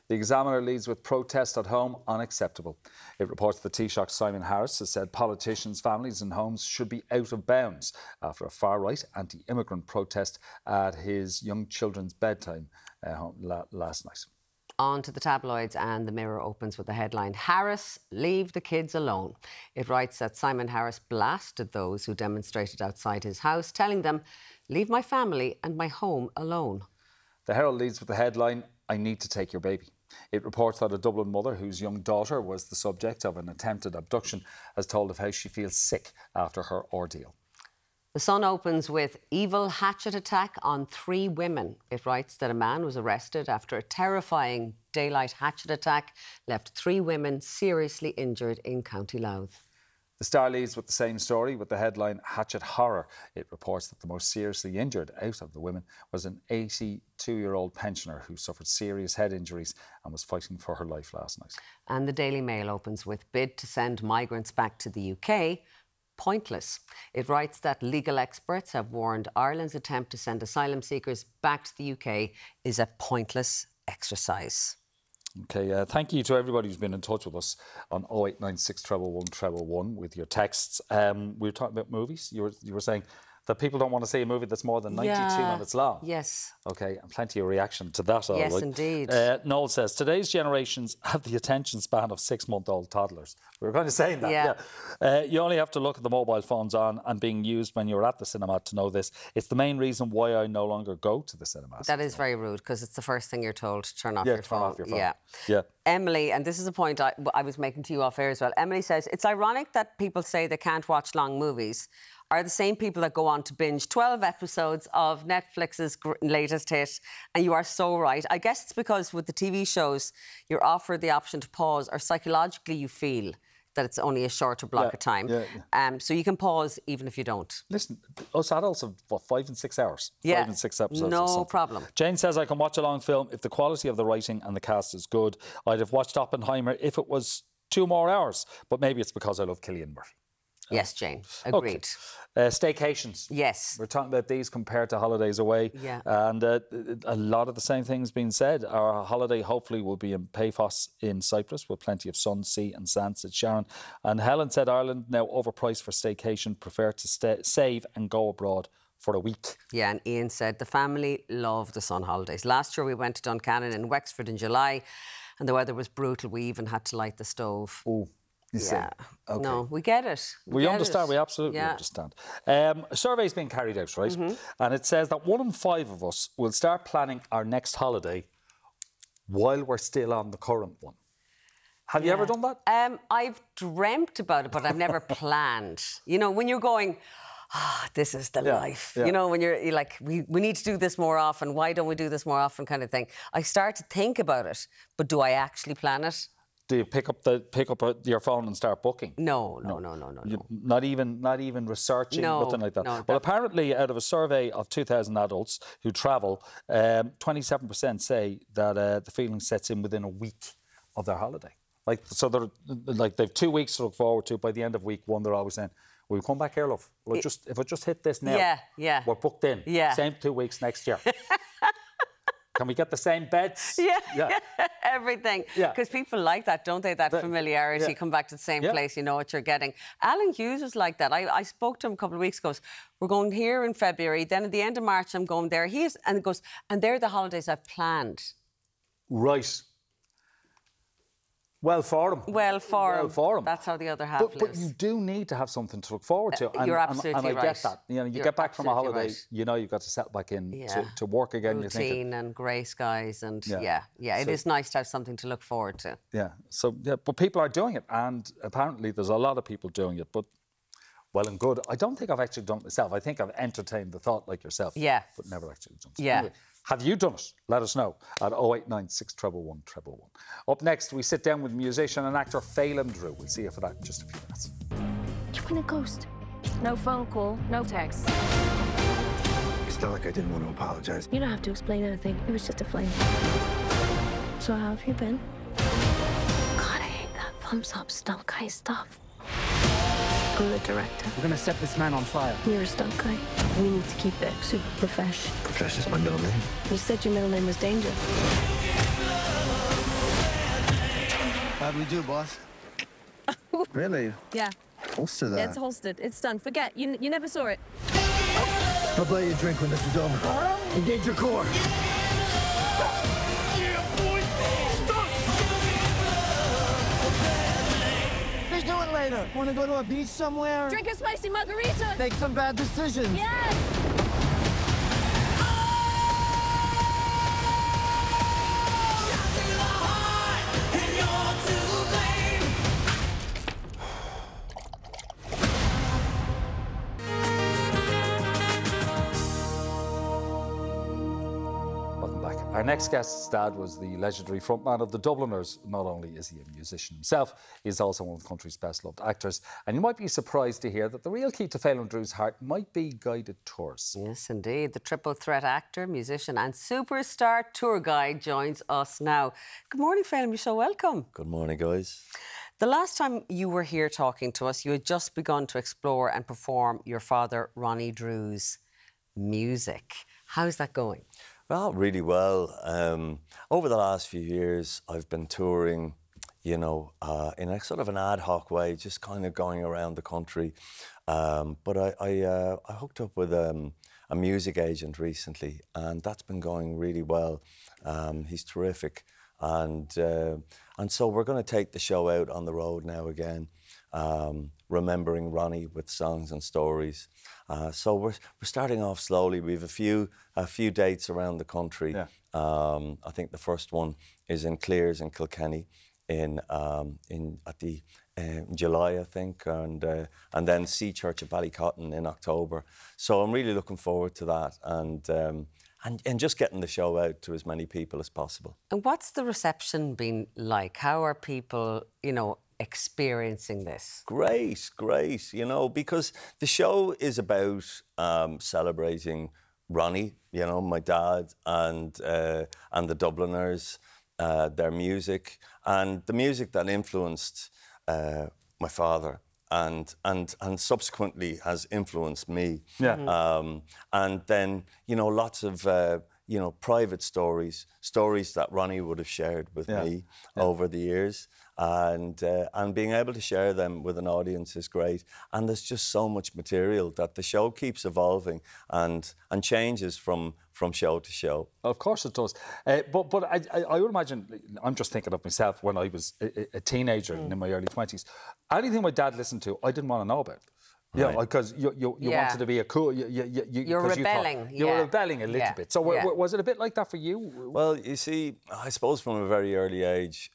The Examiner leads with protest at home unacceptable. It reports the Taoiseach Simon Harris has said politicians, families and homes should be out of bounds after a far-right anti-immigrant protest at his young children's bedtime last night. On to the tabloids, and the Mirror opens with the headline, Harris, leave the kids alone. It writes that Simon Harris blasted those who demonstrated outside his house, telling them, leave my family and my home alone. The Herald leads with the headline, I need to take your baby. It reports that a Dublin mother whose young daughter was the subject of an attempted abduction has told of how she feels sick after her ordeal. The Sun opens with evil hatchet attack on 3 women. It writes that a man was arrested after a terrifying daylight hatchet attack left 3 women seriously injured in County Louth. The Star leads with the same story with the headline Hatchet Horror. It reports that the most seriously injured out of the women was an 82-year-old pensioner who suffered serious head injuries and was fighting for her life last night. And the Daily Mail opens with bid to send migrants back to the UK pointless. It writes that legal experts have warned Ireland's attempt to send asylum seekers back to the UK is a pointless exercise. Okay, thank you to everybody who's been in touch with us on 0896 111 111 with your texts. We were talking about movies. You were saying that people don't want to see a movie that's more than 92 minutes long. Yes. Okay, and plenty of reaction to that. Yes, right. indeed. Noel says, today's generations have the attention span of 6-month-old toddlers. We were kind of saying that, yeah. You only have to look at the mobile phones on and being used when you're at the cinema to know this. It's the main reason why I no longer go to the cinema. That is very rude, because it's the first thing you're told to turn off your phone. Turn off your phone. Yeah. Yeah. Emily, and this is a point I was making to you off air as well. Emily says, it's ironic that people say they can't watch long movies are the same people that go on to binge 12 episodes of Netflix's latest hit. And you are so right. I guess it's because with the TV shows, you're offered the option to pause, or psychologically you feel that it's only a shorter block of time. So you can pause even if you don't. Listen, us adults have, 5 and 6 hours? Yeah. 5 and 6 episodes. No problem. Jane says, I can watch a long film if the quality of the writing and the cast is good. I'd have watched Oppenheimer if it was 2 more hours, but maybe it's because I love Cillian Murphy. Yes, Jane. Agreed. Okay. Staycations. Yes. We're talking about these compared to holidays away. Yeah. And a lot of the same things being said. Our holiday hopefully will be in Paphos in Cyprus with plenty of sun, sea and sand, said Sharon. And Helen said Ireland now overpriced for staycation, prefer to save and go abroad for a week. Yeah, and Ian said the family love the sun holidays. Last year we went to Duncannon in Wexford in July and the weather was brutal. We even had to light the stove. Oh. Yeah. Okay. No, we get it. We understand. We absolutely understand. A survey's been carried out, right? And it says that 1 in 5 of us will start planning our next holiday while we're still on the current one. Have you ever done that? I've dreamt about it, but I've never planned. You know, when you're going, this is the life. You know, when you're like, we need to do this more often. Why don't we do this more often kind of thing. I start to think about it, but do I actually plan it? Do you pick up your phone and start booking? No. Not even researching, nothing like that. No, well, apparently, out of a survey of 2,000 adults who travel, 27% say that the feeling sets in within a week of their holiday. They've 2 weeks to look forward to. By the end of week 1, they're always saying, "Will we come back here, love? If I just hit this now, we're booked in. Same 2 weeks next year." Can we get the same beds? Yeah. Everything. Because people like that, don't they? That familiarity, come back to the same place, you know what you're getting. Alan Hughes was like that. I spoke to him a couple of weeks ago. We're going here in February, then at the end of March I'm going there. And they're the holidays I've planned. Right. Well for him. Well for him. That's how the other half lives. But you do need to have something to look forward to. You're absolutely right. And I get that. You know, you get back from a holiday, you know you've got to settle back in to work again. Routine and grey skies and it is nice to have something to look forward to. Yeah. So but people are doing it, and apparently there's a lot of people doing it. But well and good. I don't think I've actually done it myself. I think I've entertained the thought like yourself. Yeah. But never actually done it. Yeah. Anyway, have you done it? Let us know at 0896 111 111. Up next, we sit down with musician and actor Phelim Drew. We'll see you for that in just a few minutes. You've been a ghost. No phone call, no text. It's not like I didn't want to apologize. You don't have to explain anything. It was just a flame. So how have you been? God, I hate that thumbs up stunt guy stuff. I'm the director. We're gonna set this man on fire. You're a stunt guy. We need to keep it super profesh. Profesh is my middle name. You said your middle name was Danger. How'd we do, boss? Really? Yeah. Holster that. Yeah, it's holstered. It's done. Forget. You never saw it. I'll buy you a drink when this is over. Engage your core. Let's do it later. Want to go to a beach somewhere? Drink a spicy margarita. Make some bad decisions. Yes. Our next guest's dad was the legendary frontman of the Dubliners. Not only is he a musician himself, he is also one of the country's best-loved actors. And you might be surprised to hear that the real key to Phelim Drew's heart might be guided tours. Yes, indeed. The triple threat actor, musician and superstar tour guide joins us now. Good morning, Phelim. You're so welcome. Good morning, guys. The last time you were here talking to us, you had just begun to explore and perform your father, Ronnie Drew's music. How's that going? Well, really well. Over the last few years, I've been touring, in a sort of an ad hoc way, just kind of going around the country. But I hooked up with a music agent recently, and that's been going really well. He's terrific. And so we're going to take the show out on the road now again, remembering Ronnie with songs and stories. So we're starting off slowly. We have a few dates around the country. Yeah. I think the first one is in Clears in Kilkenny in July, I think, and then Sea Church at Ballycotton in October. So I'm really looking forward to that, and just getting the show out to as many people as possible. And what's the reception been like? How are people, experiencing this? Great, because the show is about celebrating Ronnie, my dad, and the Dubliners, their music, and the music that influenced my father. And subsequently has influenced me. Yeah. And then, lots of, private stories that Ronnie would have shared with me over the years. And being able to share them with an audience is great. And there's just so much material that the show keeps evolving and changes from show to show. Of course it does. But I would imagine, I'm just thinking of myself when I was a teenager and in my early 20s. Anything my dad listened to, I didn't want to know about. Yeah, because you wanted to be a cool... You're rebelling. You were rebelling a little bit. So was it a bit like that for you? Well, you see, I suppose from a very early age,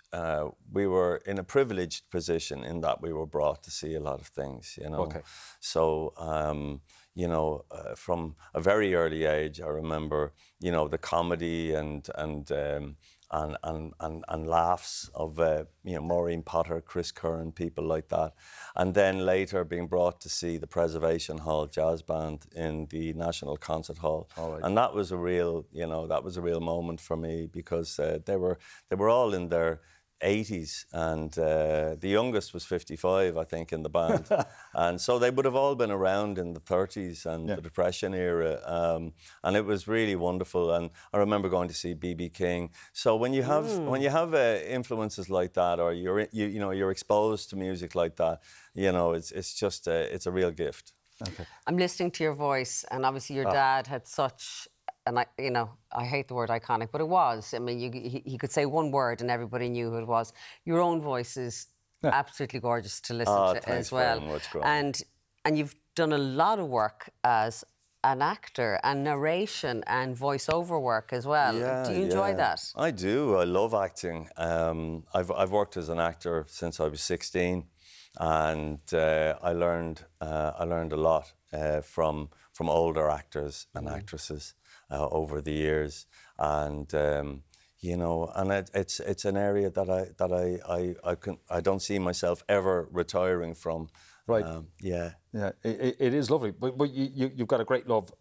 we were in a privileged position in that we were brought to see a lot of things, Okay. So, from a very early age, I remember, the comedy and laughs of Maureen Potter, Chris Curran, people like that, and then later being brought to see the Preservation Hall Jazz Band in the National Concert Hall, and that was a real moment for me because they were all in their 80s, and the youngest was 55, I think, in the band. And so they would have all been around in the 30s and the Depression era, and it was really wonderful. And I remember going to see B.B. King. So when you have influences like that, or you're exposed to music like that, it's a real gift. Okay. I'm listening to your voice, and obviously your dad had such... And I hate the word iconic, but it was. I mean, he could say one word and everybody knew who it was. Your own voice is absolutely gorgeous to listen to as well. Very much, Gráinne. And you've done a lot of work as an actor and narration and voiceover work as well. Yeah, do you enjoy that? I do. I love acting. I've worked as an actor since I was 16, and I learned a lot from older actors and actresses. Over the years, and and it's an area that I don't see myself ever retiring from. Right. It is lovely, but you've got a great love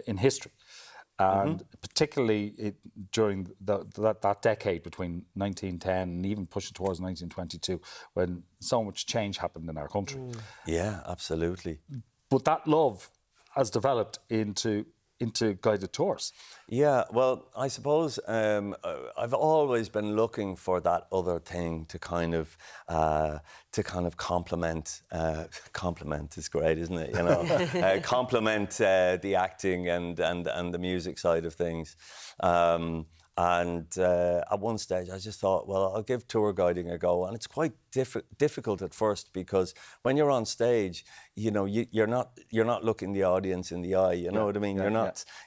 in history, and particularly during that decade between 1910 and even pushing towards 1922, when so much change happened in our country. Yeah, absolutely. But that love has developed into guided tours. Yeah, well, I suppose I've always been looking for that other thing to kind of complement. Compliment is great, isn't it? Complement the acting and the music side of things. And at one stage, I just thought, well, I'll give tour guiding a go. And it's quite difficult at first because when you're on stage, you're not looking the audience in the eye. You know what I mean?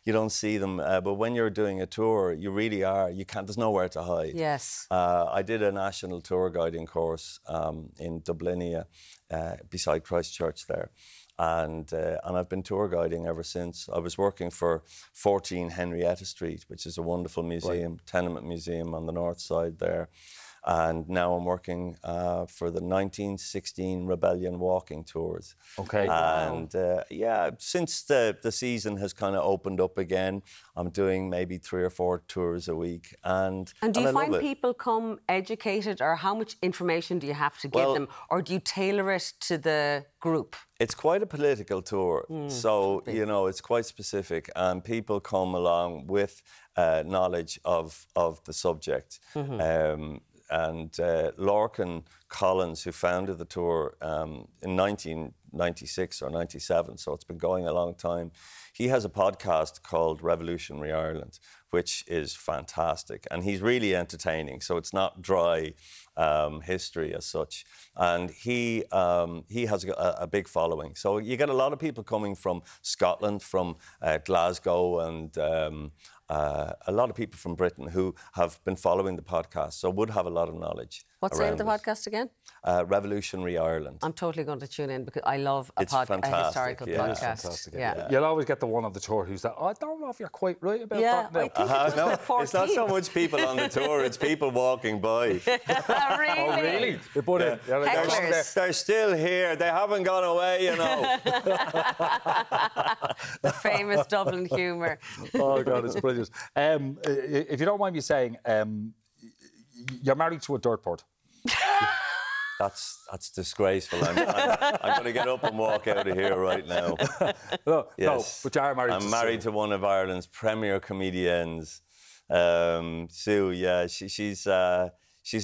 You don't see them. But when you're doing a tour, you really are. You can't. There's nowhere to hide. Yes. I did a national tour guiding course in Dublinia, beside Christchurch there. and I've been tour guiding ever since. I was working for 14 Henrietta Street, which is a wonderful museum, tenement museum on the north side there. And now I'm working for the 1916 Rebellion walking tours. Okay. And yeah, since the season has kind of opened up again, I'm doing maybe 3 or 4 tours a week. And do you I find love it. people come educated, or how much information do you have to give them, or do you tailor it to the group? It's quite a political tour, so, you know, it's quite specific, and people come along with knowledge of the subject. And Lorcan Collins, who founded the tour in 1996 or 97, so it's been going a long time, he has a podcast called Revolutionary Ireland, which is fantastic. And he's really entertaining, so it's not dry history as such. And he has a big following. So you get a lot of people coming from Scotland, from Glasgow, and a lot of people from Britain who have been following the podcast, so would have a lot of knowledge. What's the name of the podcast again? Revolutionary Ireland. I'm totally going to tune in because I love a historical podcast. It's fantastic. You'll always get the one on the tour who's like, I don't know if you're quite right about that now. I think it was the 14th. It's not so much people on the tour, it's people walking by. Really? Oh, really? They put in. They're still here. They haven't gone away, you know. The famous Dublin humour. Oh, God, it's brilliant. If you don't mind me saying, you're married to a dirtboard. That's disgraceful. I'm going to get up and walk out of here right now. No, but you are married I'm married to one of Ireland's premier comedians, Sue. Yeah, she's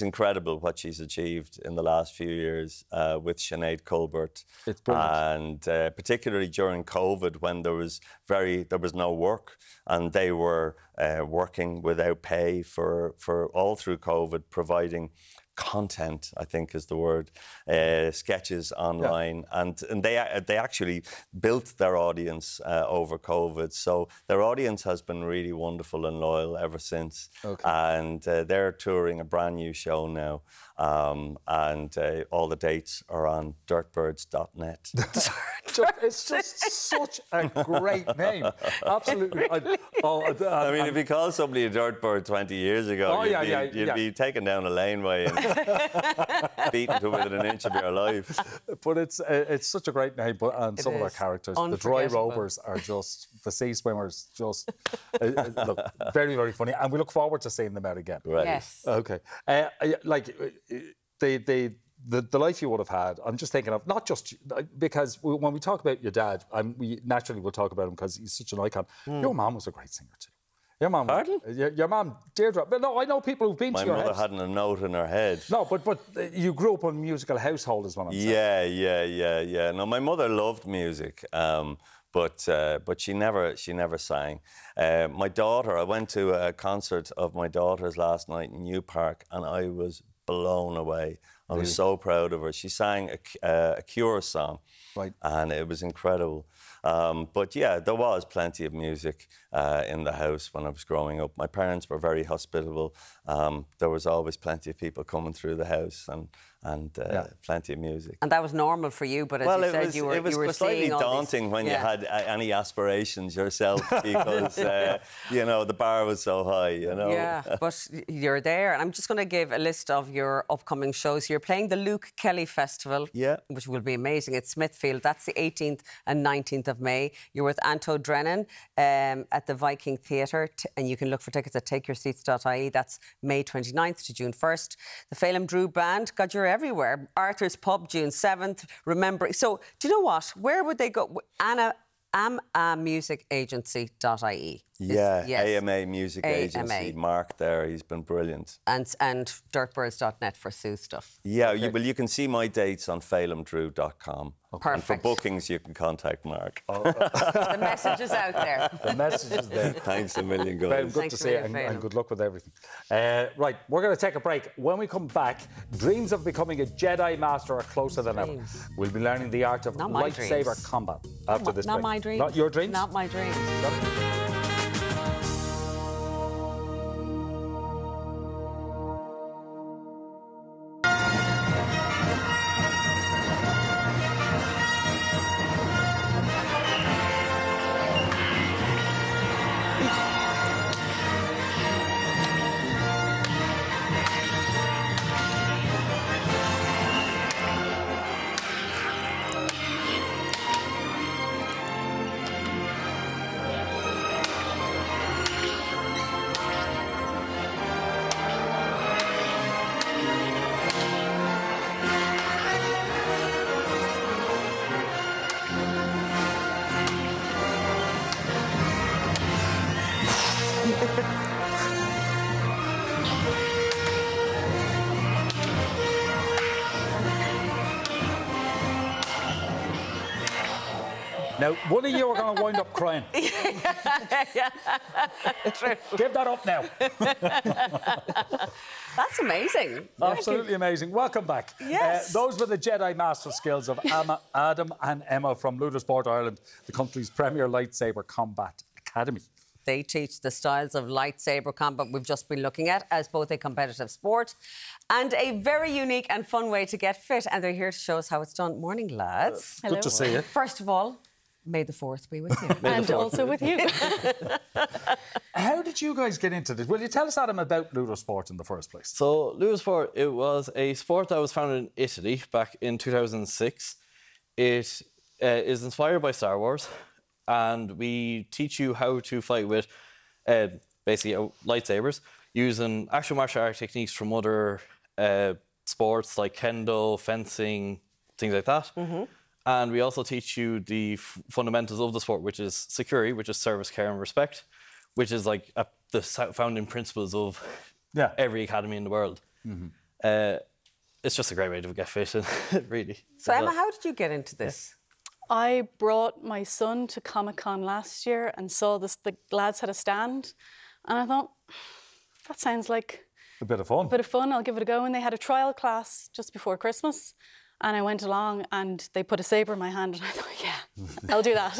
incredible what she's achieved in the last few years with Sinead Colbert. It's brilliant. And particularly during COVID, when there was no work, and they were working without pay for all through COVID, providing content, I think is the word, sketches online, and they actually built their audience over COVID. So their audience has been really wonderful and loyal ever since. Okay. And they're touring a brand new show now, and all the dates are on dirtbirds.net. It's just such a great name. Absolutely. I mean, if you called somebody a dirtbird 20 years ago, you'd be taken down a laneway and beaten to within an inch of your life. But it's such a great name, and some of our characters, the dry rovers, are just, the sea swimmers, just look, very, very funny, and we look forward to seeing them out again. Right. Yes. Okay. Like the life you would have had, I'm just thinking of, not just because when we talk about your dad, we naturally will talk about him because he's such an icon. Your mum was a great singer too. Your mum, your mum, Deirdre. But no, I know people who've been to your house. My mother hadn't a note in her head. No, but you grew up in a musical household, is what I'm saying. Yeah. No, my mother loved music, but she never sang. My daughter, I went to a concert of my daughter's last night in New Park, and I was blown away. I was so proud of her. She sang a Cure song, and it was incredible. But yeah, there was plenty of music in the house when I was growing up. My parents were very hospitable. There was always plenty of people coming through the house, and plenty of music. And that was normal for you, but as you said, you were it was slightly daunting when you had any aspirations yourself, because you know, the bar was so high. You know. Yeah, but you're there, and I'm just going to give a list of your upcoming shows. You're playing the Luke Kelly Festival, which will be amazing at Smithfield. That's the 18th and 19th of May. You're with Anto Drennan at the Viking Theatre, and you can look for tickets at takeyourseats.ie. That's May 29th to June 1st. The Phelim Drew Band, God, you're everywhere. Arthur's Pub, June 7th. Remember, so do you know what? Where would they go? amamusicagency.ie. AMA Music Agency. Mark there, he's been brilliant. And dirtbirds.net for Sue's stuff. Yeah, you can see my dates on phelimdrew.com. Perfect. And for bookings, you can contact Mark. The message is out there. The message is there. Thanks a million, guys. Good Thanks to see you, and good luck with everything. Right, we're going to take a break. When we come back, dreams of becoming a Jedi Master are closer than ever. We'll be learning the art of lightsaber combat after this break. Not my dreams. Not your dreams? Not my dreams. Now, one of you are going to wind up crying. True. Give that up now. That's amazing. Absolutely amazing. Welcome back. Yes. Those were the Jedi Master skills of Adam and Emma from Ludosport Ireland, the country's premier lightsaber combat academy. They teach the styles of lightsaber combat we've just been looking at as both a competitive sport and a very unique and fun way to get fit. And they're here to show us how it's done. Morning, lads. Good to see you. First of all, may the 4th be with you. And also with you. How did you guys get into this? Will you tell us, Adam, about Ludosport in the first place? So, Ludosport, it was a sport that was founded in Italy back in 2006. It is inspired by Star Wars, and we teach you how to fight with basically lightsabers using actual martial art techniques from other sports like kendo, fencing, things like that. And we also teach you the fundamentals of the sport, which is security, which is service, care and respect, which is like the founding principles of every academy in the world. It's just a great way to get fit, really. So, Emma, how did you get into this? I brought my son to Comic-Con last year and saw this, the lads had a stand. And I thought, that sounds like a bit of fun. I'll give it a go. And they had a trial class just before Christmas. And I went along and they put a saber in my hand and I thought, yeah, I'll do that.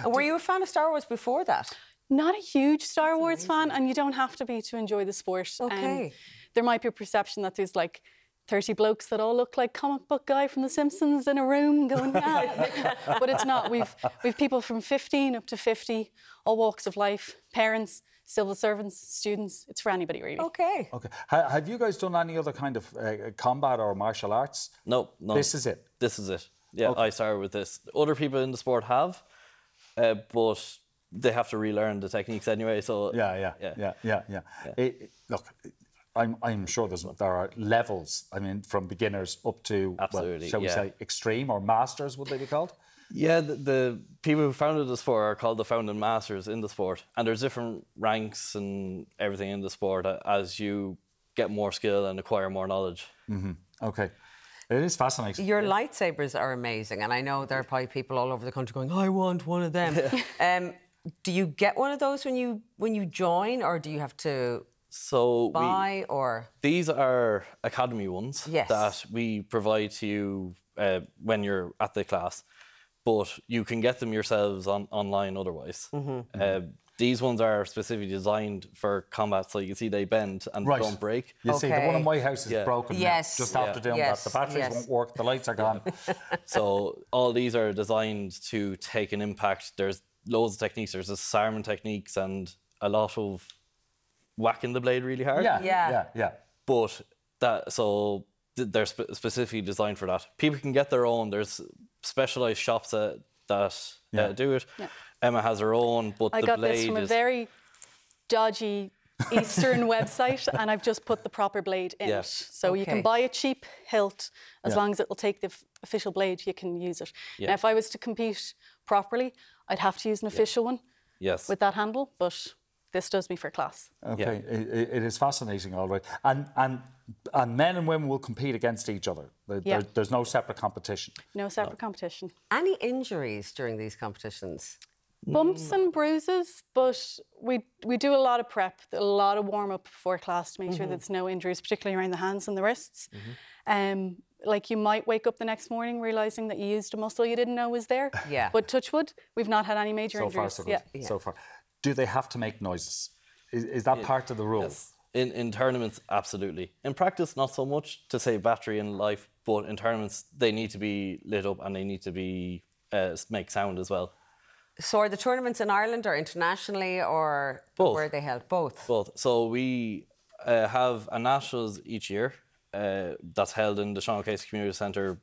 And were you a fan of Star Wars before that? Not a huge Star Wars fan, and you don't have to be to enjoy the sport. Okay. There might be a perception that there's like 30 blokes that all look like comic book guy from The Simpsons in a room going, yeah. But it's not. We've people from 15 up to 50, all walks of life, parents, civil servants, students. It's for anybody, really. Okay. Okay. Have you guys done any other kind of combat or martial arts? No. This is it? This is it. Yeah, Okay. I started with this. Other people in the sport have, but they have to relearn the techniques anyway. So Yeah. Look, I'm sure there are levels. I mean, from beginners up to, Absolutely, shall we say, extreme or masters, would they be called? Yeah, the people who founded the sport are called the founding masters in the sport. And there's different ranks and everything in the sport as you get more skill and acquire more knowledge. Okay. It is fascinating. Your lightsabers are amazing, and I know there are probably people all over the country going, I want one of them. Do you get one of those when you join, or do you have to buy, or...? These are academy ones that we provide to you when you're at the class. But you can get them yourselves online otherwise. These ones are specifically designed for combat, so you can see they bend and don't break. You see, the one in my house is broken now, just after doing that. The batteries won't work, the lights are gone. So all these are designed to take an impact. There's loads of techniques. There's disarmament techniques and a lot of whacking the blade really hard. But they're specifically designed for that. People can get their own. There's specialised shops that do it. Emma has her own, but I the got blade this from a very dodgy Eastern website, and I've just put the proper blade in it. So you can buy a cheap hilt, as long as it will take the official blade, you can use it. Now, if I was to compete properly, I'd have to use an official one with that handle, but this does me for class. Okay, it is fascinating, all right. And men and women will compete against each other. There's no separate competition. No separate competition. Any injuries during these competitions? Bumps and bruises, but we do a lot of prep, a lot of warm-up before class to make sure that there's no injuries, particularly around the hands and the wrists. Like you might wake up the next morning realising that you used a muscle you didn't know was there. But touch wood, we've not had any major injuries. So far, so good. So far. Do they have to make noises? Is that part of the rules? Yes. In tournaments, absolutely. In practice, not so much to save battery in life, but in tournaments, they need to be lit up and they need to be make sound as well. So are the tournaments in Ireland or internationally, or where are they held? Both? Both. So we have a Nationals each year that's held in the Sean O'Casey Community Centre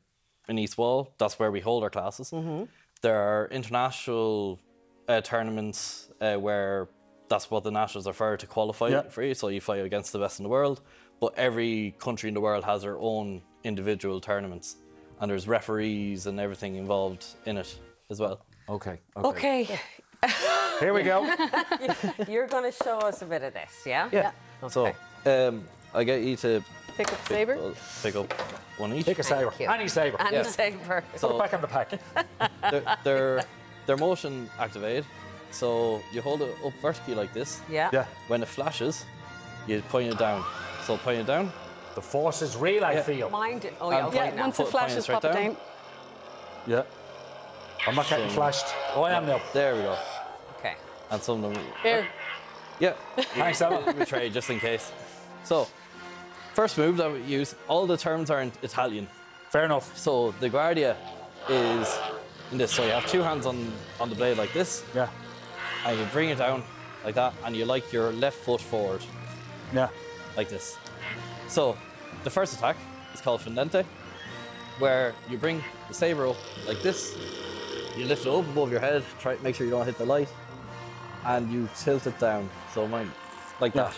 in East Wall. That's where we hold our classes. There are international tournaments where that's what the Nationals are for to qualify for you. So you fight against the best in the world. But every country in the world has their own individual tournaments. And there's referees and everything involved in it as well. Okay. Here we go. You're going to show us a bit of this, yeah? Yeah. Okay. So I get you to Pick up saber. We'll pick up one each. Pick a saber. Any saber. Any saber. Put it back on the pack. They're motion activated, so you hold it up vertically like this. Yeah. When it flashes, you point it down. So point it down. The force is real, I feel. Mind it. Oh, yeah, okay. Once it flashes, pop it down. Yeah. I'm not getting flashed. Oh, I am now. There we go. Okay. And some of them. Here. Yeah. Thanks, Ella. We trade just in case. So, first move that we use, all the terms are in Italian. Fair enough. So, the Guardia is in this. So, you have two hands on the blade like this. Yeah. And you bring it down like that, and you like your left foot forward. Yeah. Like this. So, the first attack is called Fendente, where you bring the saber up like this, you lift it up above your head, try to make sure you don't hit the light, and you tilt it down. So mine, like that.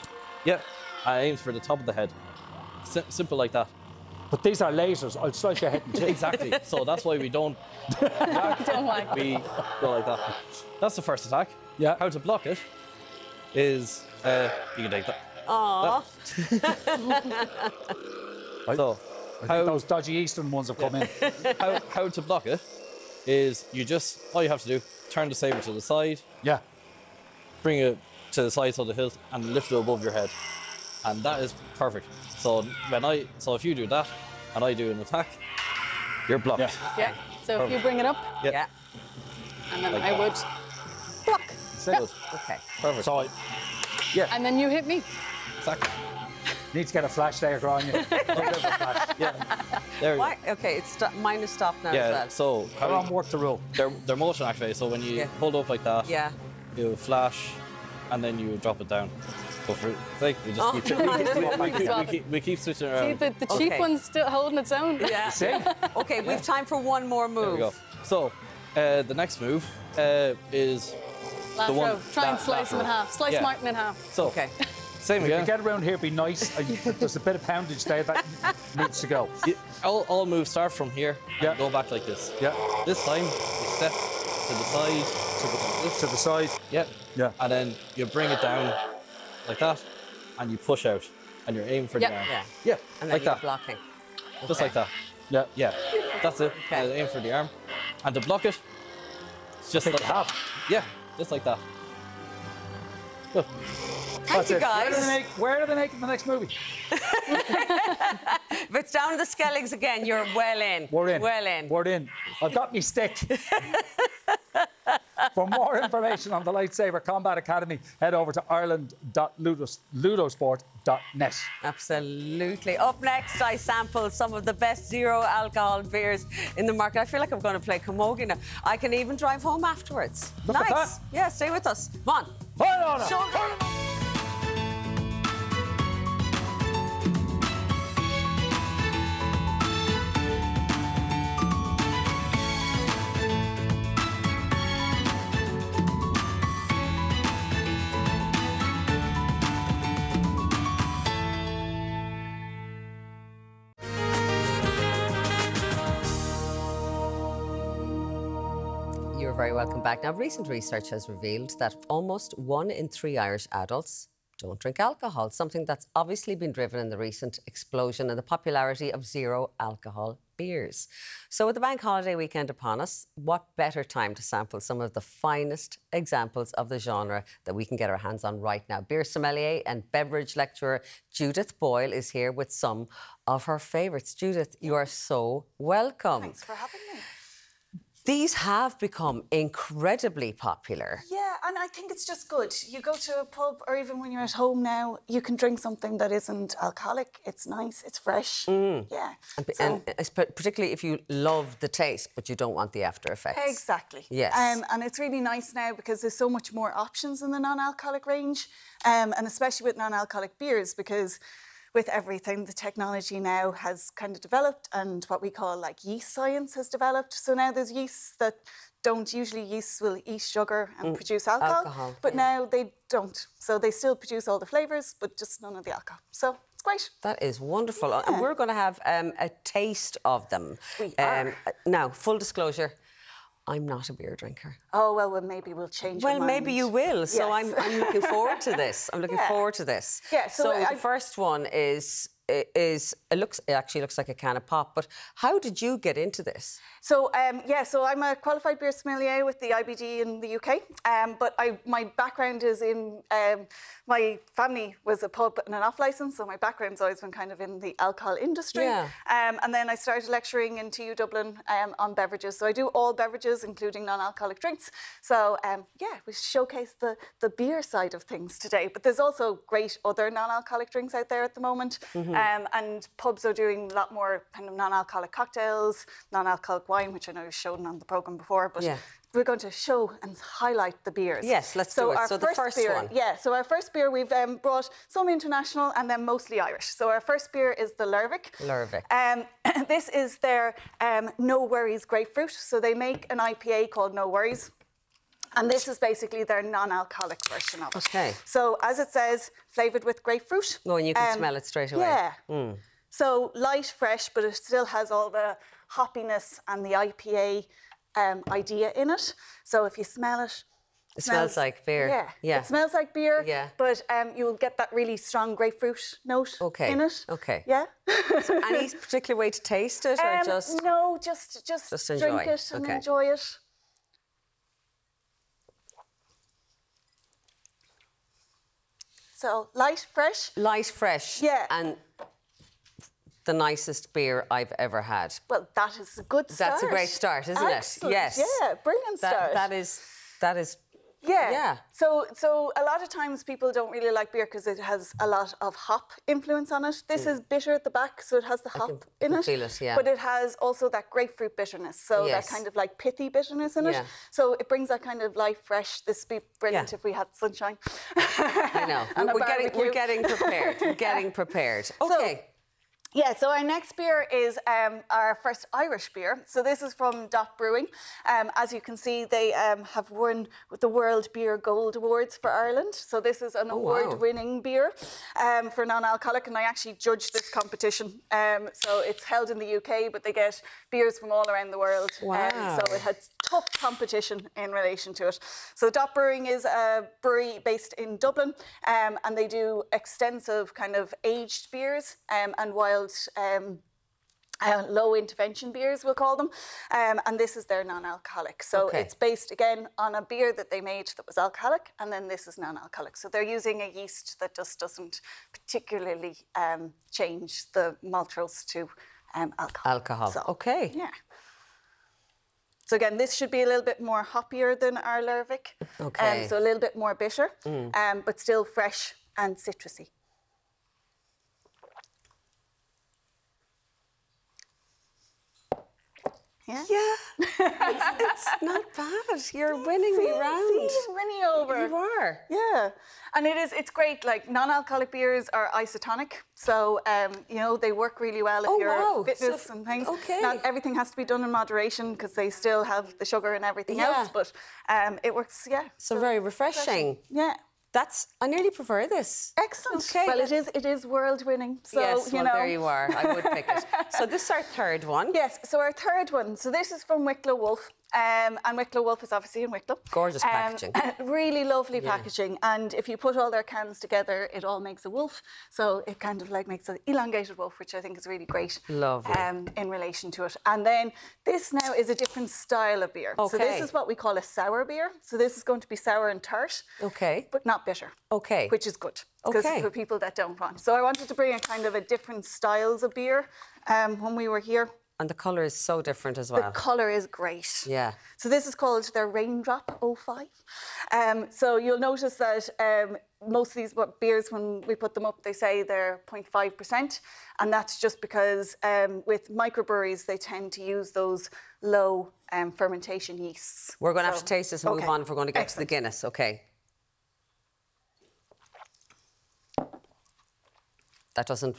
Yeah, and it aims for the top of the head. Simple like that. But these are lasers. I'll strike your head. Exactly. So that's why we don't whack. We go like that. That's the first attack. Yeah. How to block it is you can take that. Aww. So, I think those dodgy Eastern ones have come in. How to block it is all you have to do, turn the saber to the side. Yeah. Bring it to the side so the hilt and lift it above your head. And that is perfect. So if you do that and I do an attack, you're blocked. Yeah. So if you bring it up, Yeah. and then Like I that. would block. Good. Okay. Perfect. So And then you hit me. Exactly. need to get a flash there, Gráinne. Yeah. There. Why? Okay, mine is stopped now Yeah. as well. So How on work the rule? they're motion activated. So when you hold up like that, Yeah. you flash, and then you drop it down. But for sake, we just we keep switching around. See, the cheap one's still holding its own. Yeah. See? Okay, we've time for one more move. There we go. So the next move is Last the one. row. Try and slice them in half. Slice Martin in half. So Okay. same If you again. get around here, be nice. There's a bit of poundage there that needs to go. All moves start from here. Yeah. And go back like this. Yeah. This time you step to the side. To the side. Yeah. Yeah. And then you bring it down like that, and you push out, and you're aiming for the arm. Yeah. Yeah. And then like you're that. blocking. Just Okay. like that. Yeah. Yeah. That's it. Okay. Aim for the arm, and to block it, it's just like that. Yeah. Just like that. Good. Thank you, guys. Where are they making the next movie? If it's down to the Skellings again, you're well in. We're in. Well in. We're in. I've got me stick. For more information on the Lightsaber Combat Academy, head over to ireland.ludosport.net. Absolutely. Up next, I sample some of the best zero-alcohol beers in the market. I feel like I'm going to play camogie now. I can even drive home afterwards. Look at Nice. that. Yeah, stay with us. Come on. Hold on. Shoulder. You're very welcome back. Now, recent research has revealed that almost 1 in 3 Irish adults don't drink alcohol, something that's obviously been driven in the recent explosion in the popularity of zero-alcohol beers. So with the bank holiday weekend upon us, what better time to sample some of the finest examples of the genre that we can get our hands on right now. Beer sommelier and beverage lecturer Judith Boyle is here with some of her favourites. Judith, you are so welcome. Thanks for having me. These have become incredibly popular. Yeah, and I think it's just good. You go to a pub, or even when you're at home now, you can drink something that isn't alcoholic. It's nice, it's fresh. Yeah. And particularly if you love the taste, but you don't want the after effects. Exactly. Yes. And it's really nice now because there's so much more options in the non-alcoholic range, and especially with non-alcoholic beers, because with everything, the technology now has kind of developed, and what we call like yeast science has developed. So now there's yeasts that don't usually, yeasts will eat sugar and produce alcohol, but now they don't. So they still produce all the flavours, but just none of the alcohol. So it's great. That is wonderful. Yeah. And we're going to have a taste of them. We are. Now, full disclosure, I'm not a beer drinker. Oh, well, maybe we'll change your Well, mind. maybe you will. So Yes. I'm looking forward to this. I'm looking forward to this. Yeah, so the first one is it actually looks like a can of pop. But how did you get into this? So so I'm a qualified beer sommelier with the IBD in the UK. But my background is in my family was a pub and an off license, so my background's always been kind of in the alcohol industry. Yeah. And then I started lecturing in TU Dublin on beverages. So I do all beverages, including non-alcoholic drinks. So we showcase the beer side of things today. But there's also great other non-alcoholic drinks out there at the moment. And pubs are doing a lot more kind of non-alcoholic cocktails, non-alcoholic wine, which I know you've shown on the programme before. But we're going to show and highlight the beers. Yes, let's do it. So the first one. Yeah, so our first beer, we've brought some international and then mostly Irish. So our first beer is the Lervik. This is their No Worries grapefruit. So they make an IPA called No Worries. And this is basically their non-alcoholic version of it. Okay. So as it says, flavoured with grapefruit. Oh, and you can smell it straight away. Yeah. So light, fresh, but it still has all the hoppiness and the IPA idea in it. So if you smell it, it smells like beer. Yeah. It smells like beer. Yeah. But you'll get that really strong grapefruit note in it. Okay. Yeah. So any particular way to taste it, or just? No, just drink it and enjoy it. So light, fresh. Light, fresh. Yeah. And the nicest beer I've ever had. Well, that is a good start. That's a great start, isn't Excellent. it? Yes. Yeah, brilliant start. That is. Yeah. So a lot of times people don't really like beer because it has a lot of hop influence on it. This is bitter at the back, so it has the hop in it. Feel it, yeah. But it has also that grapefruit bitterness, so that kind of like pithy bitterness in it. So it brings that kind of light, fresh. This would be brilliant if we had sunshine. I know. We're getting prepared. We're getting prepared. Okay. So our next beer is our first Irish beer. So this is from Dot Brewing. As you can see, they have won the World Beer Gold Awards for Ireland. So this is an award-winning beer for non-alcoholic, and I actually judged this competition. So it's held in the UK, but they get beers from all around the world. Wow. So it had tough competition in relation to it. So Dot Brewing is a brewery based in Dublin, and they do extensive kind of aged beers and wild low intervention beers, we'll call them, and this is their non-alcoholic. So it's based again on a beer that they made that was alcoholic, and then this is non-alcoholic. So they're using a yeast that just doesn't particularly change the maltose to alcohol. So, okay. Yeah. So again, this should be a little bit more hoppier than our Lervik. Okay. So a little bit more bitter, but still fresh and citrusy. Yeah. It's not bad. You're winning me round. See, winning over. You are. Yeah. And it's great. Like non-alcoholic beers are isotonic. So, they work really well if you're fitness and things. Okay. Not everything has to be done in moderation because they still have the sugar and everything else. But it works, So very refreshing. Yeah. I nearly prefer this. Excellent. Okay. Well, it is world winning. So, yes, there you are. I would pick it. So this is our third one. Yes, so our third one. So this is from Wicklow Wolf. And Wicklow Wolf is obviously in Wicklow. Gorgeous packaging. Really lovely packaging. And if you put all their cans together, it all makes a wolf. So it kind of like makes an elongated wolf, which I think is really great. Lovely. In relation to it. And then this now is a different style of beer. Okay. So this is what we call a sour beer. So this is going to be sour and tart. Okay. But not bitter. Okay. Which is good. Because for people that don't want. So I wanted to bring a kind of a different styles of beer when we were here. And the colour is so different as well. The colour is great. Yeah. So this is called their Raindrop 05. So you'll notice that most of these beers, when we put them up, they say they're 0.5%. And that's just because with microbreweries, they tend to use those low fermentation yeasts. We're going to have to taste this and move on if we're going to get to the Guinness. Okay. That doesn't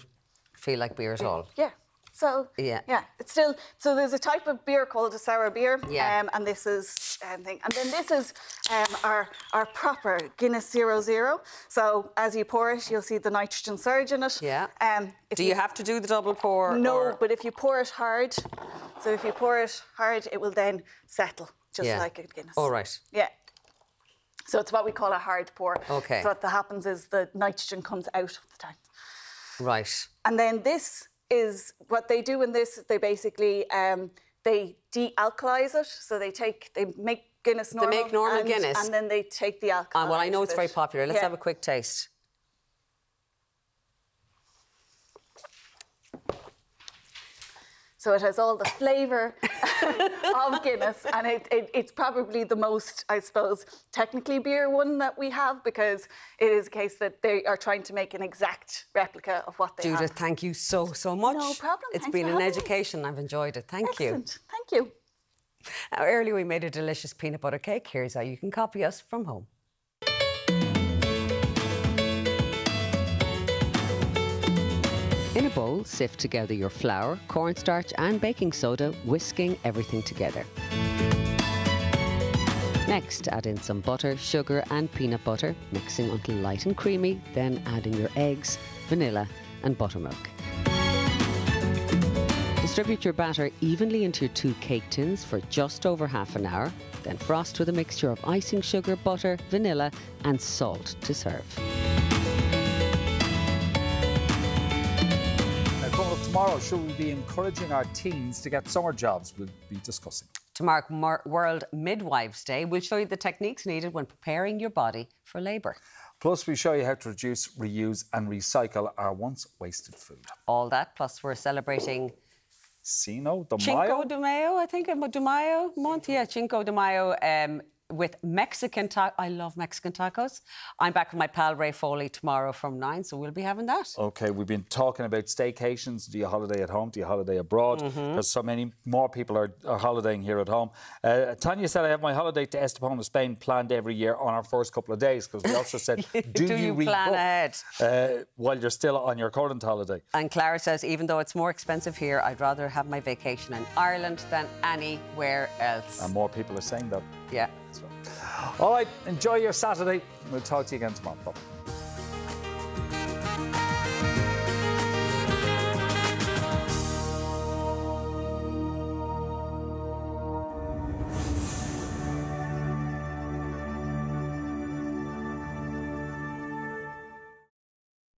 feel like beer at all. Yeah. So it's still there's a type of beer called a sour beer, and this is thing, and then this is our proper Guinness 00. So as you pour it, you'll see the nitrogen surge in it. Yeah. Do you have to do the double pour? No, but if you pour it hard, it will then settle just like a Guinness. All right. Yeah. So it's what we call a hard pour. Okay. So what happens is the nitrogen comes out of the tank. Right. And then this is what they do in this. They basically they de-alkalize it. So they make Guinness normal. They make normal Guinness. And then they take the alcohol. Well, I know out it's of very it. popular. Let's have a quick taste. So it has all the flavour of Guinness, and it's probably the most, I suppose, technically beer one that we have, because it is a case that they are trying to make an exact replica of what they have. Judith, thank you so much. No problem. It's Thanks been for an having me. education. I've enjoyed it. Thank you. Excellent. Thank you. Now, earlier we made a delicious peanut butter cake. Here's how you can copy us from home. In a bowl, sift together your flour, cornstarch and baking soda, whisking everything together. Next, add in some butter, sugar and peanut butter, mixing until light and creamy, then adding your eggs, vanilla and buttermilk. Distribute your batter evenly into your 2 cake tins for just over half an hour, then frost with a mixture of icing sugar, butter, vanilla and salt to serve. Tomorrow, should we be encouraging our teens to get summer jobs? We'll be discussing. To mark World Midwives Day, we'll show you the techniques needed when preparing your body for labour. Plus, we show you how to reduce, reuse and recycle our once wasted food. All that, plus we're celebrating Cinco de Mayo? Cinco de Mayo, I think, de Mayo month. Yeah, Cinco de Mayo with Mexican tacos. I love Mexican tacos. I'm back with my pal Ray Foley tomorrow from 9, so we'll be having that. OK, we've been talking about staycations. Do you holiday at home? Do you holiday abroad? Because so many more people are holidaying here at home. Tanya said I have my holiday to Estepona, Spain planned every year on our first couple of days, because we also said, do you plan ahead? While you're still on your current holiday? And Clara says, even though it's more expensive here, I'd rather have my vacation in Ireland than anywhere else. And more people are saying that. Yeah. All right, enjoy your Saturday. We'll talk to you again tomorrow. Bye.